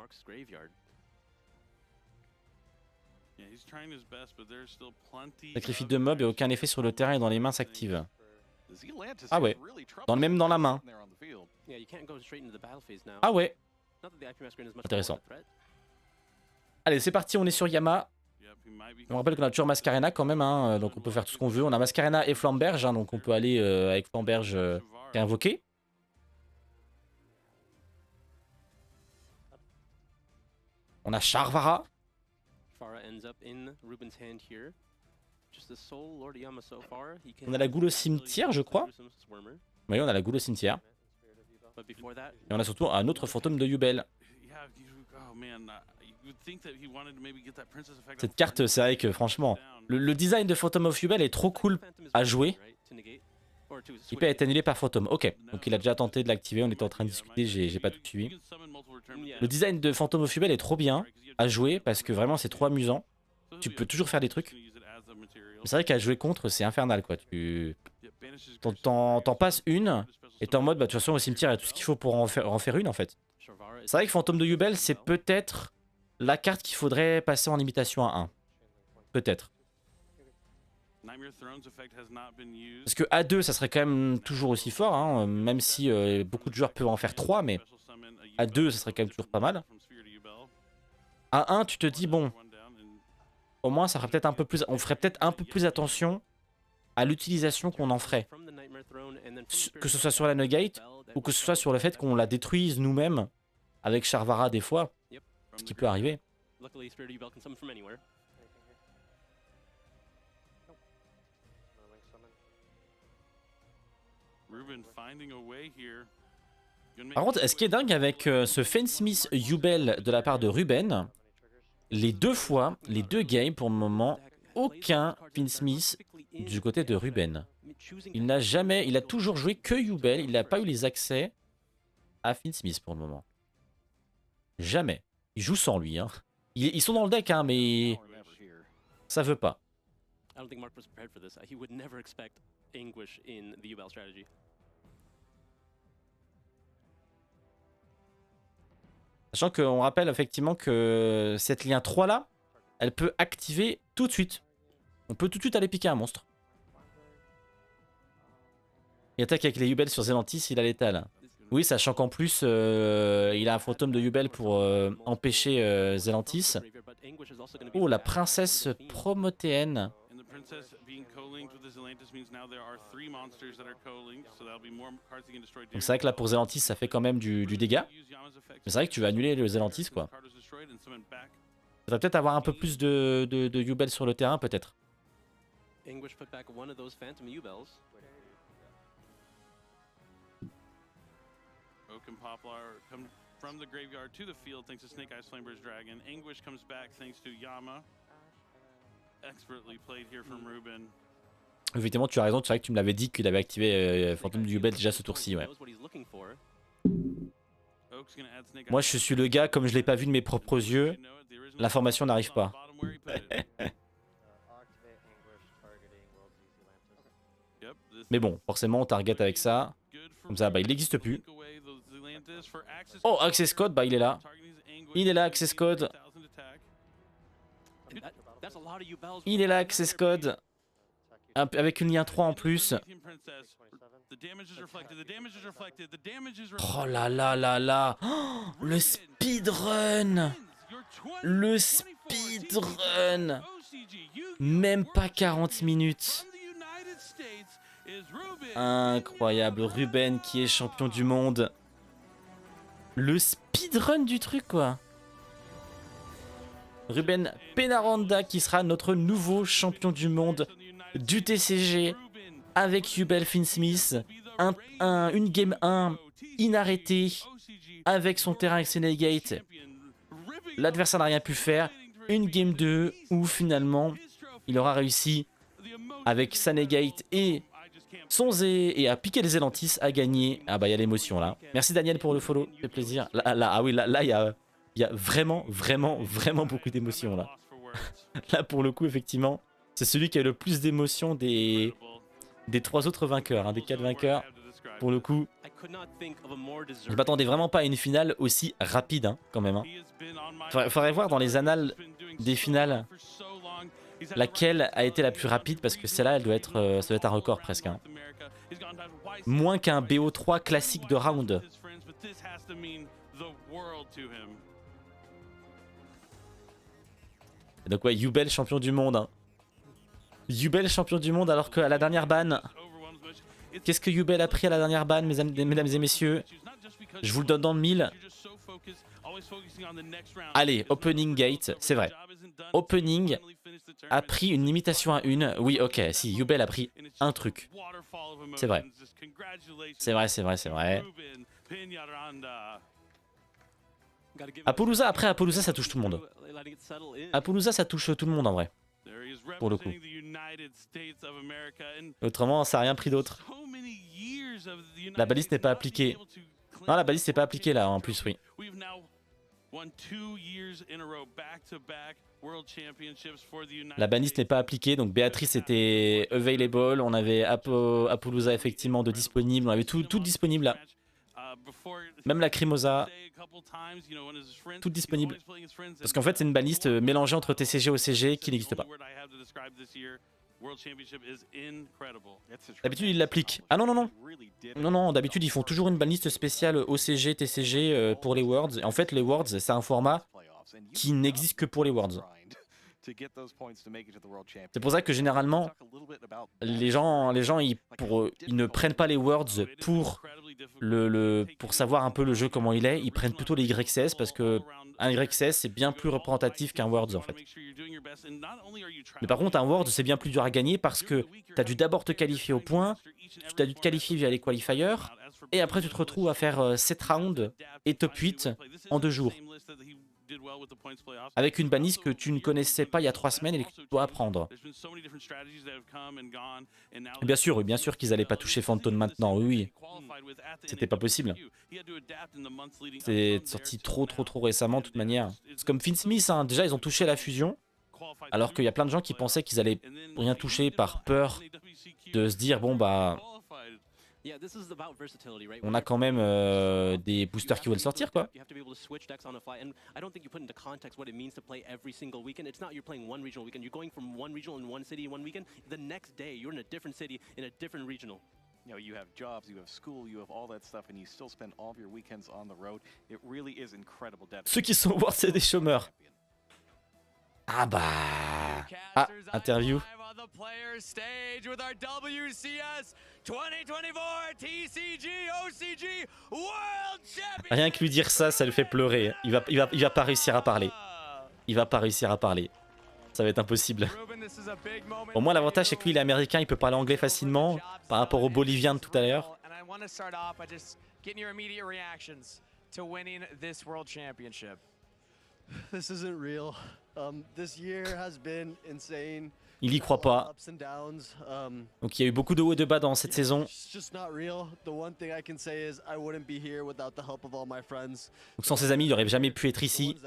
Sacrifice de mob et aucun effet sur le terrain et dans les mains s'active. Ah ouais, même dans la main. Ah ouais. Intéressant. Allez, c'est parti, on est sur Yama. On rappelle qu'on a toujours Mascarena quand même, hein, donc on peut faire tout ce qu'on veut. On a Mascarena et Flamberge, hein, donc on peut aller avec Flamberge réinvoquer. On a Charvara. On a la goule au cimetière, je crois. Oui, on a la goule au cimetière. Et on a surtout un autre fantôme de Yubel. Cette carte, c'est vrai que franchement, le design de Phantom of Yubel est trop cool à jouer. IP a été annulé par Phantom. Ok, donc il a déjà tenté de l'activer, on était en train de discuter, j'ai pas tout suivi. Le design de Phantom of Yubel est trop bien à jouer parce que vraiment c'est trop amusant. Tu peux toujours faire des trucs. C'est vrai qu'à jouer contre c'est infernal quoi. T'en passes une et t'es en mode bah de toute façon au cimetière il y a tout ce qu'il faut pour en faire une en fait. C'est vrai que Phantom de Yubel c'est peut-être la carte qu'il faudrait passer en imitation à 1. Peut-être. Parce que A2 ça serait quand même toujours aussi fort, hein, même si beaucoup de joueurs peuvent en faire 3, mais A2 ça serait quand même toujours pas mal. A1 tu te dis bon, au moins ça ferait peut-être un peu plus, on ferait peut-être un peu plus attention à l'utilisation qu'on en ferait. Que ce soit sur la Nugget ou que ce soit sur le fait qu'on la détruise nous-mêmes avec Charvara des fois, ce qui peut arriver. Par contre, ce qui est dingue avec ce Fainsmith Yubel de la part de Ruben, les deux fois, les deux games pour le moment, aucun Fainsmith du côté de Ruben. Il n'a jamais, il a toujours joué que Yubel, il n'a pas eu les accès à Fainsmith pour le moment. Jamais. Il joue sans lui. Hein. Ils sont dans le deck, hein, mais ça veut pas. Sachant qu'on rappelle effectivement que cette lien 3 là, elle peut activer tout de suite. On peut tout de suite aller piquer un monstre. Il attaque avec les Yubel sur Zelantis, il a l'étal. Oui, sachant qu'en plus, il a un fantôme de Yubel pour empêcher Zelantis. Oh, la princesse promotéenne. Donc c'est vrai que là pour Zelantis ça fait quand même du dégât. Mais c'est vrai que tu vas annuler le Zelantis quoi. Ça va peut-être avoir un peu plus de Yubel sur le terrain peut-être. Oak and Poplar come from the graveyard to the field thanks to Snake Eyes Flameburst Dragon. Anguish comes back thanks to Yama. Expertly played here from Ruben. Effectivement, tu as raison, c'est vrai que tu me l'avais dit qu'il avait activé Fantôme du Yubel déjà ce tour-ci. Ouais. Moi, je suis le gars, comme je l'ai pas vu de mes propres yeux, l'information n'arrive pas. Mais bon, forcément, on target avec ça. Comme ça, bah, il n'existe plus. Oh, Access Code, bah, il est là. Il est là, Access Code. Il est là, Access Code. Avec une lien 3 en plus. Oh là là là là. Oh, le speedrun. Le speedrun. Même pas 40 minutes. Incroyable. Ruben qui est champion du monde. Le speedrun du truc quoi. Ruben Penaranda qui sera notre nouveau champion du monde du TCG avec Yubel Finsmith. Une game 1 inarrêtée avec son terrain avec Senegate. L'adversaire n'a rien pu faire. Une game 2 où finalement il aura réussi avec Senegate et son Zé et à piquer les Zelantis à gagner. Ah bah il y a l'émotion là. Merci Daniel pour le follow, ça fait plaisir. Ah oui, là il y a vraiment beaucoup d'émotions là. Là pour le coup effectivement, c'est celui qui a le plus d'émotions des 3 autres vainqueurs, hein, des 4 vainqueurs. Pour le coup, je m'attendais vraiment pas à une finale aussi rapide hein, quand même. Hein. Faudrait voir dans les annales des finales laquelle a été la plus rapide parce que celle-là, elle doit être, ça doit être un record presque. Hein. Moins qu'un BO3 classique de round. Et donc ouais, Yubel champion du monde. Hein. Yubel champion du monde alors qu'à la dernière ban, qu'est-ce que Yubel a pris à la dernière ban, mesdames et messieurs? Je vous le donne dans le mille. Allez, Opening Gate, c'est vrai. Opening a pris une limitation à 1. Oui, ok, si, Yubel a pris un truc. C'est vrai. C'est vrai. Apollousa, après Apollousa, ça touche tout le monde. Apollousa, ça touche tout le monde en vrai. Pour le coup. Autrement, ça n'a rien pris d'autre. La balise n'est pas appliquée. Non, la balise n'est pas appliquée là, en plus, oui. La balise n'est pas appliquée, donc Béatrice était available, on avait Appaloosa effectivement de disponible, on avait tout disponible là. Même la Crimosa, tout disponible. Parce qu'en fait, c'est une baliste mélangée entre TCG et OCG qui n'existe pas. D'habitude, ils l'appliquent. Ah non, non, non. Non, non, d'habitude, ils font toujours une baliste spéciale OCG, TCG pour les Worlds. Et en fait, les Worlds, c'est un format qui n'existe que pour les Worlds. C'est pour ça que généralement, les gens ils ne prennent pas les Worlds pour savoir un peu le jeu comment il est. Ils prennent plutôt les YCS parce que un YCS c'est bien plus représentatif qu'un Worlds en fait. Mais par contre, un Worlds c'est bien plus dur à gagner parce que tu as dû d'abord te qualifier au point, tu as dû te qualifier via les qualifiers, et après tu te retrouves à faire 7 rounds et top 8 en 2 jours. Avec une balise que tu ne connaissais pas il y a 3 semaines et que tu dois apprendre. Et bien sûr qu'ils n'allaient pas toucher Phantom maintenant, oui. C'était pas possible. C'est sorti trop récemment de toute manière. C'est comme Finn Smith, hein. Déjà ils ont touché la fusion, alors qu'il y a plein de gens qui pensaient qu'ils allaient rien toucher par peur de se dire bon bah... On a quand même des boosters qui veulent sortir quoi. You know, you have jobs, you have school, you have all that stuff, and you still spend all of your weekends on the road. It really is incredible. Ceux qui sont morts, c'est des chômeurs. Ah bah... Ah, interview. Rien que lui dire ça, ça le fait pleurer. Il va pas réussir à parler. Il va pas réussir à parler. Ça va être impossible. Au moins l'avantage c'est que lui il est américain, il peut parler anglais facilement par rapport au bolivien de tout à l'heure. Il y croit pas. Donc il y a eu beaucoup de hauts et de bas dans cette saison. Donc sans ses amis, il n'aurait jamais pu être ici.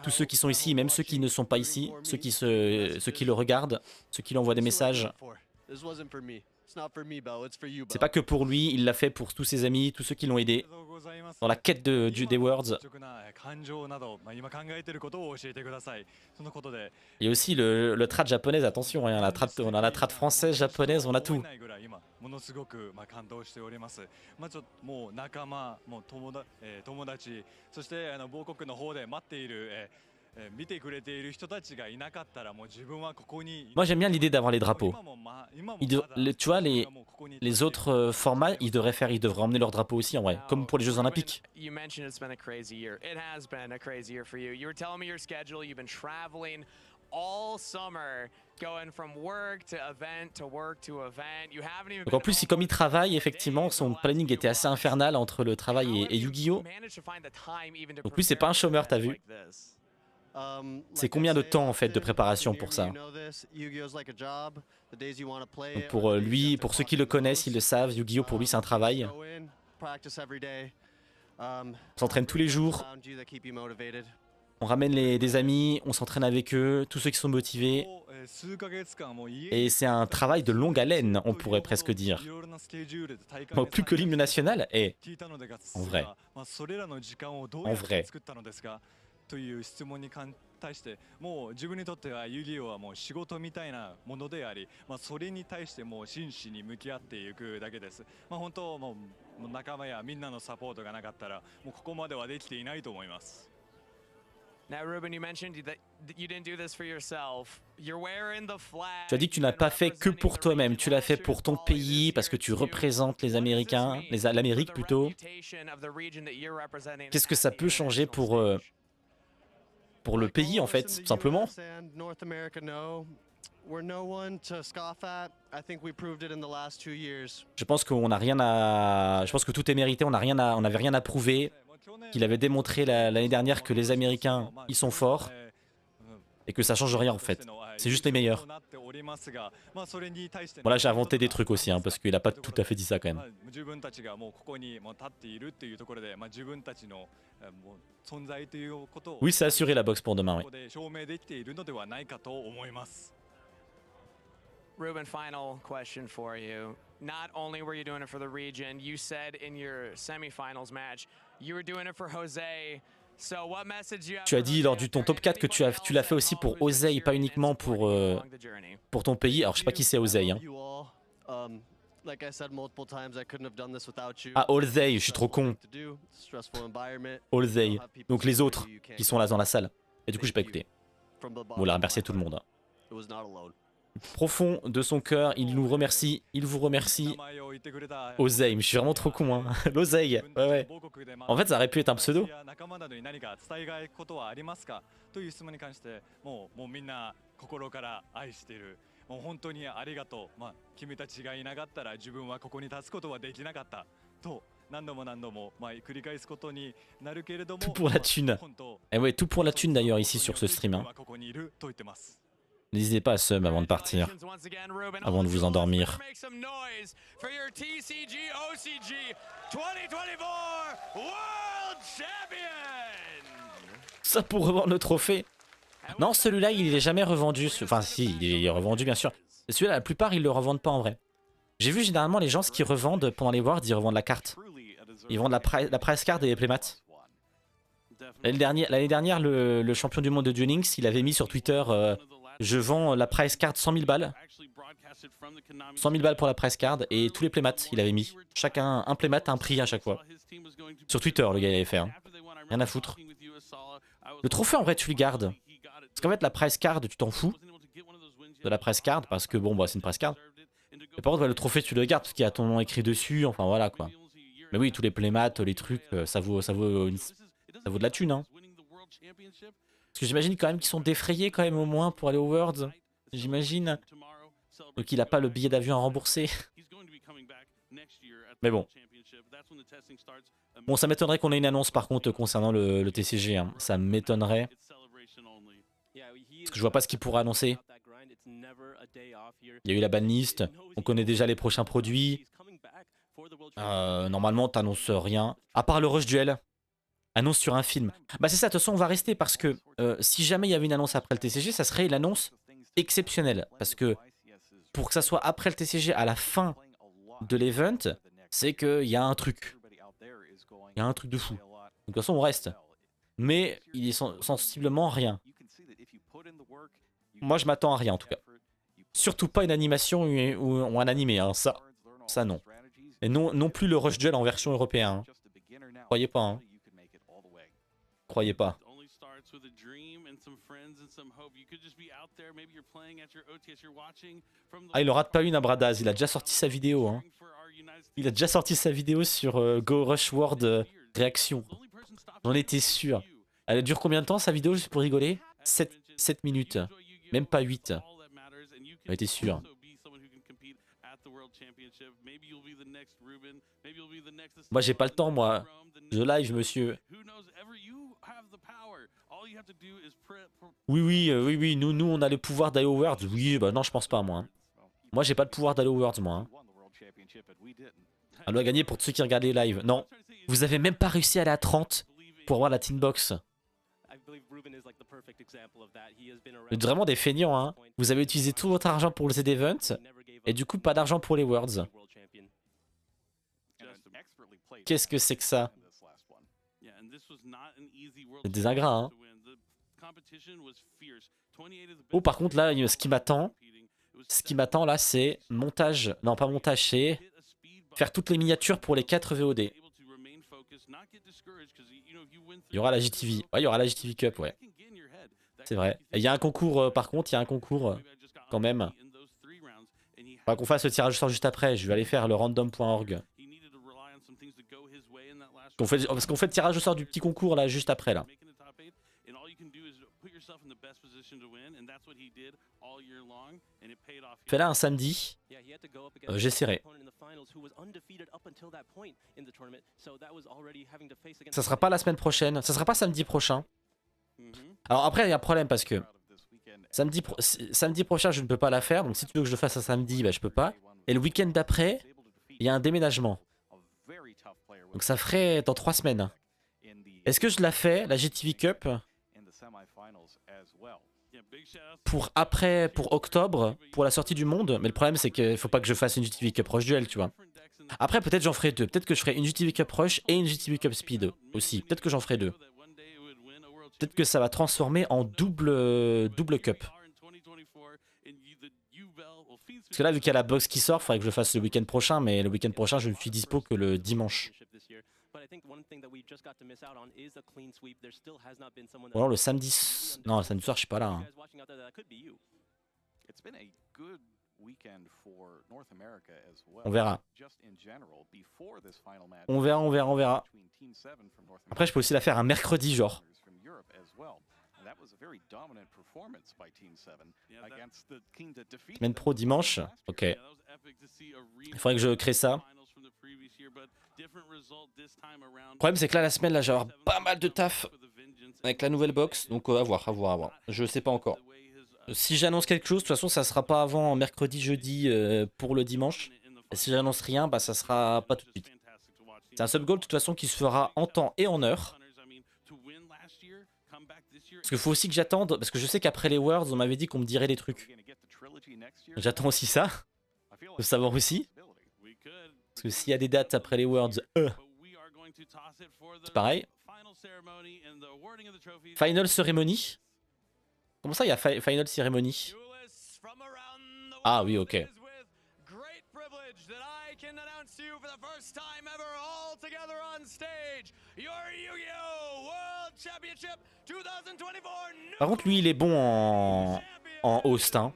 Tous ceux qui sont ici, même ceux qui ne sont pas ici, ceux qui le regardent, ceux qui lui envoient des messages. C'est pas que pour lui, il l'a fait pour tous ses amis, tous ceux qui l'ont aidé dans la quête des Worlds. Il y a aussi le trad japonaise, attention, hein, on a la trad française, japonaise, on a tout. Moi j'aime bien l'idée d'avoir les drapeaux. Tu vois, les autres formats, ils devraient emmener leurs drapeaux aussi en vrai, comme pour les Jeux Olympiques. Donc en plus, comme il travaille, effectivement, son planning était assez infernal entre le travail et Yu-Gi-Oh! Donc lui, c'est pas un chômeur, t'as vu? C'est combien de temps en fait de préparation pour ça? Donc pour lui, pour ceux qui le connaissent, ils le savent, Yu-Gi-Oh! Pour lui c'est un travail. On s'entraîne tous les jours. On ramène des amis, on s'entraîne avec eux, tous ceux qui sont motivés. Et c'est un travail de longue haleine, on pourrait presque dire. Bon, plus que l'hymne national, et en vrai. En vrai. という質問に対してもう自分にとっては遊戯王はもう仕事みたいなものであり、それに対してもう真摯に向き合っていくだけです。本当もう仲間やみんなのサポートがなかったらもうここまではできていないと思います。Now, Ruben, you mentioned that you didn't do this for yourself. You're wearing the flag. Tu as dit que tu n'as pas fait que pour toi-même, tu l'as fait pour ton pays parce que tu représentes les Américains, l'Amérique plutôt. Qu'est-ce que ça peut changer pour le pays en fait, tout simplement? Je pense qu'on n'a rien à... Je pense que tout est mérité, on n'avait rien à prouver. Qu'il avait démontré l'année dernière que les Américains, ils sont forts. Et que ça change rien en fait. C'est juste les meilleurs. Bon là j'ai inventé des trucs aussi, hein, parce qu'il a pas tout à fait dit ça quand même. Oui, c'est assuré la boxe pour demain, oui. Ruben, final question for you. Not only were you doing it for the region, you said in your semifinals match, you were doing it for Jose. So what message do you have Tu as for dit Jose lors du after ton top 4 que anything tu l'as fait else aussi and pour all of his Osei, pas support uniquement and supporting you along the journey? pour ton pays. Alors je sais pas qui c'est Osei. Hein. Like I said multiple times, I couldn't have done this without you. Ah, Olsey, je suis trop con. Olsey. Donc les autres qui sont là dans la salle. Et du coup j'ai pas écouté. Bon, là remercier tout le monde. Hein. Profond de son cœur, il nous remercie, il vous remercie. Osei, mais je suis vraiment trop con, hein. L'Osei, ouais. En fait, ça aurait pu être un pseudo. Tout pour la thune. Et ouais, tout pour la thune d'ailleurs ici sur ce stream. Hein. N'hésitez pas à sub avant de partir, avant de vous endormir. Ça pour revendre le trophée. Non, celui-là, il est jamais revendu. Enfin, si, il est revendu, bien sûr. Celui-là, la plupart, ils le revendent pas en vrai. J'ai vu généralement les gens, ce qu'ils revendent pendant les Worlds, ils revendent la carte. Ils vendent la prize card et les playmats. L'année dernière, le champion du monde de Duel Links, il avait mis sur Twitter je vends la prize card 100 000 balles. 100 000 balles pour la prize card et tous les playmats, il avait mis. Chacun, un playmat, un prix à chaque fois. Sur Twitter, le gars, il avait fait. Hein. Rien à foutre. Le trophée, en vrai, tu le gardes. Parce qu'en fait, la prize card, tu t'en fous de la prize card parce que bon, bah, c'est une prize card. Mais par contre, le trophée, tu le gardes parce qu'il y a ton nom écrit dessus. Enfin, voilà quoi. Mais oui, tous les playmats, les trucs, ça vaut de la thune. Hein. Parce que j'imagine quand même qu'ils sont défrayés quand même au moins pour aller aux Worlds. J'imagine. Donc il a pas le billet d'avion à rembourser. Mais bon. Bon, ça m'étonnerait qu'on ait une annonce par contre concernant le TCG. Hein. Ça m'étonnerait. Parce que je vois pas ce qu'il pourrait annoncer. Il y a eu la banlist. On connaît déjà les prochains produits. Normalement, t'annonces rien. À part le Rush Duel. Annonce sur un film. Bah c'est ça, de toute façon on va rester parce que si jamais il y avait une annonce après le TCG, ça serait l'annonce exceptionnelle. Parce que pour que ça soit après le TCG à la fin de l'event, c'est qu'il y a un truc. Il y a un truc de fou. Donc, de toute façon on reste. Mais il est sensiblement rien. Moi je m'attends à rien en tout cas. Surtout pas une animation ou un animé, hein. Ça non. Et non plus le Rush Duel en version européenne. Hein. Croyez pas. Hein. Croyez pas. Ah, il en rate pas une à Bradaz, il a déjà sorti sa vidéo. Hein. Il a déjà sorti sa vidéo sur Go Rush World réaction. J'en étais sûr. Elle dure combien de temps sa vidéo, juste pour rigoler? 7 minutes. Même pas 8. J'en étais sûr. Moi j'ai pas le temps moi. Je live monsieur. Oui, nous on a le pouvoir d'aller aux Worlds. Oui, bah non je pense pas moi. Hein. Moi j'ai pas le pouvoir d'aller aux Worlds moi. Hein. Elle doit gagner pour tous ceux qui regardent les lives. Non, vous avez même pas réussi à aller à 30 pour avoir la Teen Box. Vous êtes vraiment des feignants hein. Vous avez utilisé tout votre argent pour le Z-Event et du coup pas d'argent pour les Worlds. Qu'est-ce que c'est que ça? C'est des ingrats hein. Oh par contre là ce qui m'attend là c'est montage, non pas montage, c'est faire toutes les miniatures pour les 4 VOD. Il y aura la JTV, ouais il y aura la JTV Cup ouais. C'est vrai. Il y a un concours par contre, il y a un concours quand même. Faudra qu'on fasse le tirage au sort juste après, je vais aller faire le random.org. Parce qu'on fait le tirage au sort du petit concours là juste après là. Fais-la un samedi. J'essaierai. Ça sera pas la semaine prochaine. Ça sera pas samedi prochain. Alors après il y a un problème parce que Samedi prochain, je ne peux pas la faire. Donc si tu veux que je le fasse un samedi, bah, je peux pas. Et le week-end d'après, il y a un déménagement. Donc ça ferait dans 3 semaines. Est-ce que je la fais, la GTV Cup, pour après, pour octobre, pour la sortie du monde? Mais le problème, c'est qu'il faut pas que je fasse une GTV Cup Rush Duel, tu vois. Après, peut-être j'en ferai deux. Peut-être que je ferai une GTV Cup Rush et une GTV Cup Speed aussi. Peut-être que j'en ferai deux. Peut-être que ça va transformer en double cup. Parce que là, vu qu'il y a la box qui sort, il faudrait que je le fasse le week-end prochain. Mais le week-end prochain, je ne suis dispo que le dimanche. Ou alors le samedi... Non, le samedi soir, je suis pas là. Hein. On verra. On verra. Après, je peux aussi la faire un mercredi, genre. Semaine pro dimanche. Ok. Il faudrait que je crée ça. Le problème, c'est que là, la semaine, là, j'ai avoir pas mal de taf avec la nouvelle box. Donc, à voir. Je sais pas encore. Si j'annonce quelque chose, de toute façon, ça sera pas avant mercredi, jeudi pour le dimanche. Et si j'annonce rien, bah, ça sera pas tout de suite. C'est un sub-goal, de toute façon, qui se fera en temps et en heure. Parce qu'il faut aussi que j'attende, parce que je sais qu'après les Worlds, on m'avait dit qu'on me dirait les trucs. J'attends aussi ça. Faut savoir aussi. Parce que s'il y a des dates après les Worlds, c'est pareil. Final Ceremony. Comment ça, il y a Final Ceremony? Ah oui, ok. Par contre, lui, il est bon en host. Hein.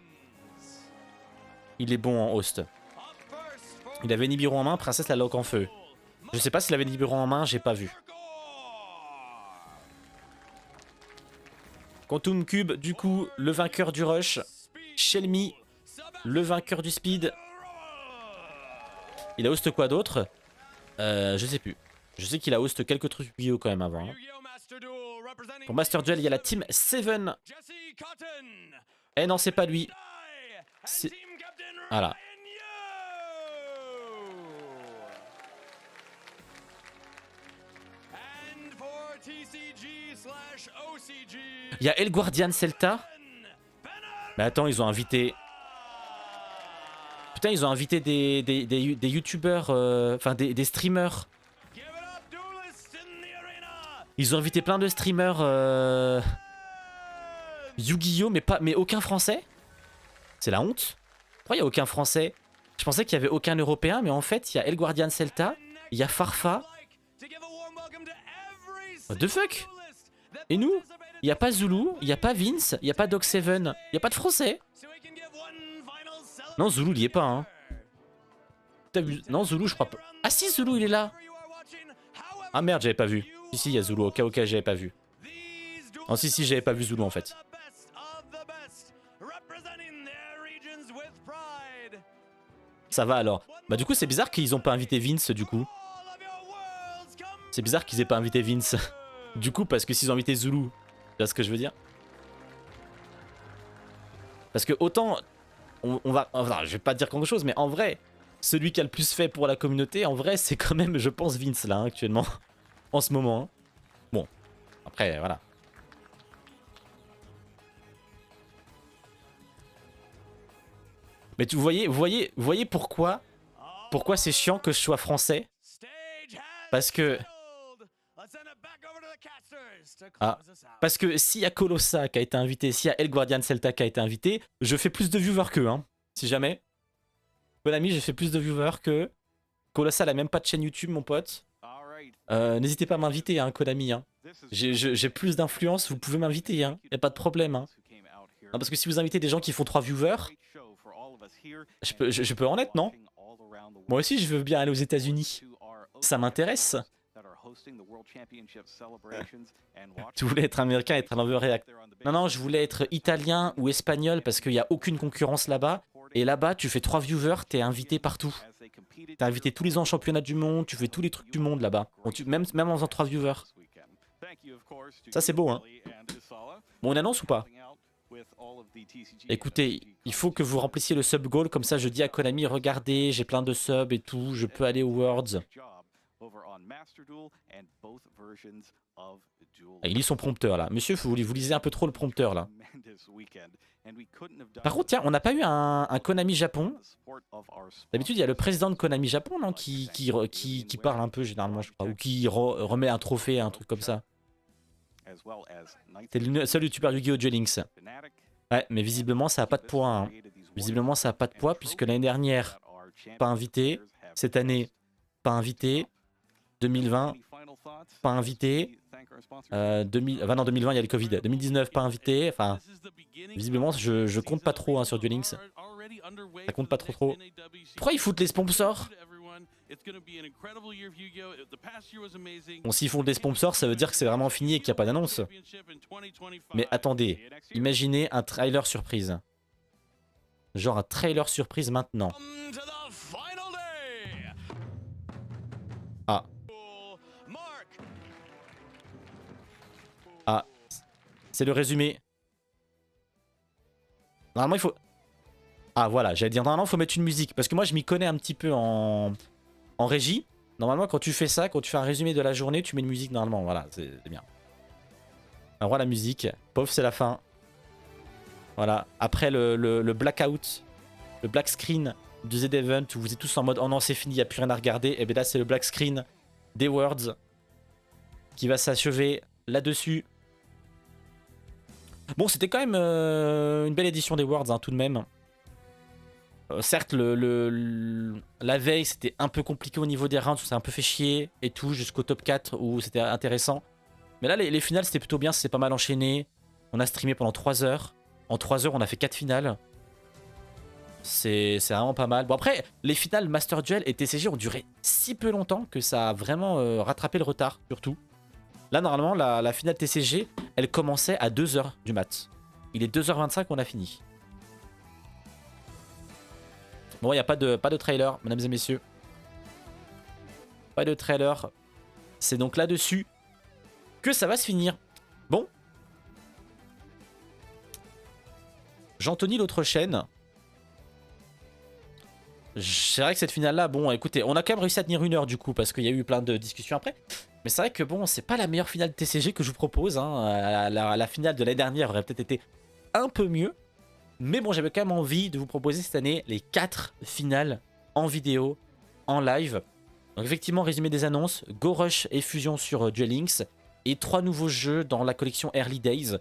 Il est bon en host. Il avait Nibiru en main, Princesse la lock en feu. Je sais pas s'il avait Nibiru en main, j'ai pas vu. Quantum Cube, du coup, le vainqueur du rush. Shelmy, le vainqueur du speed. Il a host quoi d'autre? Je sais plus. Je sais qu'il a host quelques trucs Yu-Gi-Oh quand même avant. Hein. Pour Master Duel, il y a la Team 7. Eh non, c'est pas lui. Voilà. Il y a El Guardian Celta. Mais attends, ils ont invité... Putain, ils ont invité des youtubeurs, enfin des streamers. Ils ont invité plein de streamers Yu-Gi-Oh! Mais aucun français. C'est la honte. Pourquoi il n'y a aucun français? Je pensais qu'il n'y avait aucun européen, mais en fait, il y a El Guardian Celta, il y a Farfa. What the fuck? Et nous? Il n'y a pas Zulu, il n'y a pas Vince, il n'y a pas Doc Seven, il n'y a pas de français. Non, Zulu, il n'y est pas. Hein. Non, Zulu, je crois pas. Ah si, Zulu, il est là. Ah merde, j'avais pas vu. Si, il y a Zulu. Ok, j'avais pas vu. Non, si, j'avais pas vu Zulu en fait. Ça va alors. Bah du coup, c'est bizarre qu'ils ont pas invité Vince du coup. C'est bizarre qu'ils aient pas invité Vince. Du coup, parce que s'ils ont invité Zulu, tu vois ce que je veux dire? Parce que autant... On va... Enfin, je vais pas dire quelque chose, mais en vrai, celui qui a le plus fait pour la communauté, en vrai, c'est quand même, je pense, Vince, là, hein, actuellement. En ce moment. Hein. Bon. Après, voilà. Mais vous voyez pourquoi c'est chiant que je sois français? Parce que... Ah, parce que s'il y a Colossa qui a été invité, s'il y a El Guardian Celta qui a été invité, je fais plus de viewers qu'eux, hein, si jamais. Konami, j'ai fait plus de viewers que... Colossa, elle a même pas de chaîne YouTube, mon pote. N'hésitez pas à m'inviter, hein, Konami. Hein. J'ai plus d'influence, vous pouvez m'inviter, hein. Y a pas de problème. Hein. Non, parce que si vous invitez des gens qui font 3 viewers, je peux en être, non? Moi aussi, je veux bien aller aux États-Unis. Ça m'intéresse. Tu voulais être américain et être un overreact. Non, je voulais être italien ou espagnol parce qu'il n'y a aucune concurrence là-bas. Et là-bas, tu fais 3 viewers, t'es invité partout. T'es invité tous les ans au championnat du monde, tu fais tous les trucs du monde là-bas. Même en faisant 3 viewers. Ça, c'est beau, hein. Bon, on annonce ou pas? Écoutez, il faut que vous remplissiez le sub goal, comme ça je dis à Konami, regardez, j'ai plein de subs et tout, je peux aller aux Worlds. Ah, il lit son prompteur là. Monsieur, vous lisez un peu trop le prompteur là. Par contre, tiens, on n'a pas eu un Konami Japon. D'habitude, il y a le président de Konami Japon, non, qui parle un peu généralement, je crois, ou qui remet un trophée, un truc comme ça. C'est le seul youtubeur Yu-Gi-Oh! Duel Links. Ouais, mais visiblement, ça n'a pas de poids. Hein. Visiblement, ça n'a pas de poids, puisque l'année dernière, pas invité. Cette année, pas invité. 2020, pas invité. 2020, il y a le Covid. 2019, pas invité. Enfin, visiblement, je compte pas trop hein, sur Duel Links. Ça compte pas trop. Pourquoi ils foutent les sponsors? Bon, s'ils font des sponsors, ça veut dire que c'est vraiment fini et qu'il n'y a pas d'annonce. Mais attendez, imaginez un trailer surprise. Genre un trailer surprise maintenant. Ah. Ah. C'est le résumé. Normalement, il faut... Ah, voilà, j'allais dire, normalement, il faut mettre une musique. Parce que moi, je m'y connais un petit peu en régie. Normalement, quand tu fais ça, quand tu fais un résumé de la journée, tu mets une musique normalement. Voilà, c'est bien. Alors, voilà la musique. Pof, c'est la fin. Voilà. Après le blackout, le black screen du Z-Event où vous êtes tous en mode oh non, c'est fini, il n'y a plus rien à regarder. Et bien là, c'est le black screen des Worlds qui va s'achever là-dessus. Bon, c'était quand même une belle édition des Worlds, hein, tout de même. Certes, la veille, c'était un peu compliqué au niveau des rounds, c'est un peu fait chier et tout, jusqu'au top 4 où c'était intéressant. Mais là, les finales, c'était plutôt bien, c'est pas mal enchaîné. On a streamé pendant 3 heures. En 3 heures, on a fait 4 finales. C'est vraiment pas mal. Bon, après, les finales Master Duel et TCG ont duré si peu longtemps que ça a vraiment rattrapé le retard, surtout. Là, normalement, la finale TCG, elle commençait à 2h du mat. Il est 2h25, on a fini. Bon, il n'y a pas de trailer, mesdames et messieurs. Pas de trailer. C'est donc là-dessus que ça va se finir. Bon. Jean-Tony, l'autre chaîne. C'est vrai que cette finale-là, bon, écoutez, on a quand même réussi à tenir 1 heure du coup, parce qu'il y a eu plein de discussions après. Mais c'est vrai que bon, c'est pas la meilleure finale de TCG que je vous propose. Hein. La finale de l'année dernière aurait peut-être été un peu mieux. Mais bon, j'avais quand même envie de vous proposer cette année les 4 finales en vidéo, en live. Donc effectivement, résumé des annonces, Go Rush et Fusion sur Duel Links. Et 3 nouveaux jeux dans la collection Early Days.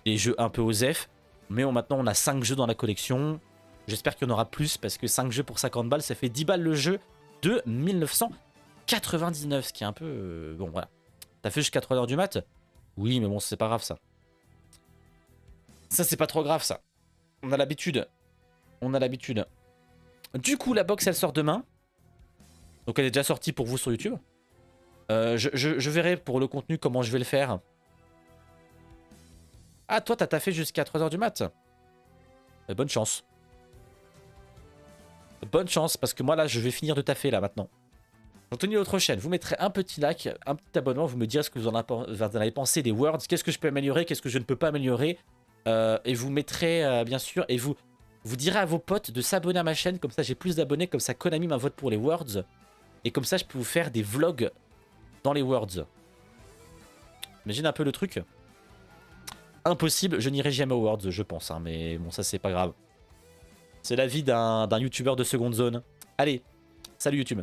Des jeux un peu OSEF. Mais maintenant, on a 5 jeux dans la collection. J'espère qu'il y en aura plus parce que 5 jeux pour 50 balles, ça fait 10 balles le jeu de 1999. Ce qui est un peu... bon, voilà. T'as fait jusqu'à 3h du mat? Oui, mais bon, c'est pas grave ça. Ça, c'est pas trop grave ça. On a l'habitude. On a l'habitude. Du coup, la box, elle sort demain. Donc, elle est déjà sortie pour vous sur YouTube. Je verrai pour le contenu comment je vais le faire. Ah, toi, t'as taffé jusqu'à 3h du mat. Bonne chance. Bonne chance, parce que moi, là, je vais finir de taffer, là, maintenant. Anthony, l'autre chaîne, vous mettrez un petit like, un petit abonnement, vous me direz ce que vous en avez pensé des Worlds, qu'est-ce que je peux améliorer, qu'est-ce que je ne peux pas améliorer. Et vous mettrez, bien sûr, et vous direz à vos potes de s'abonner à ma chaîne, comme ça j'ai plus d'abonnés, comme ça Konami m'invote pour les Worlds. Et comme ça je peux vous faire des vlogs dans les Worlds. Imagine un peu le truc. Impossible, je n'irai jamais aux Worlds, je pense, hein, mais bon, ça c'est pas grave. C'est la vie d'un youtubeur de seconde zone. Allez, salut YouTube.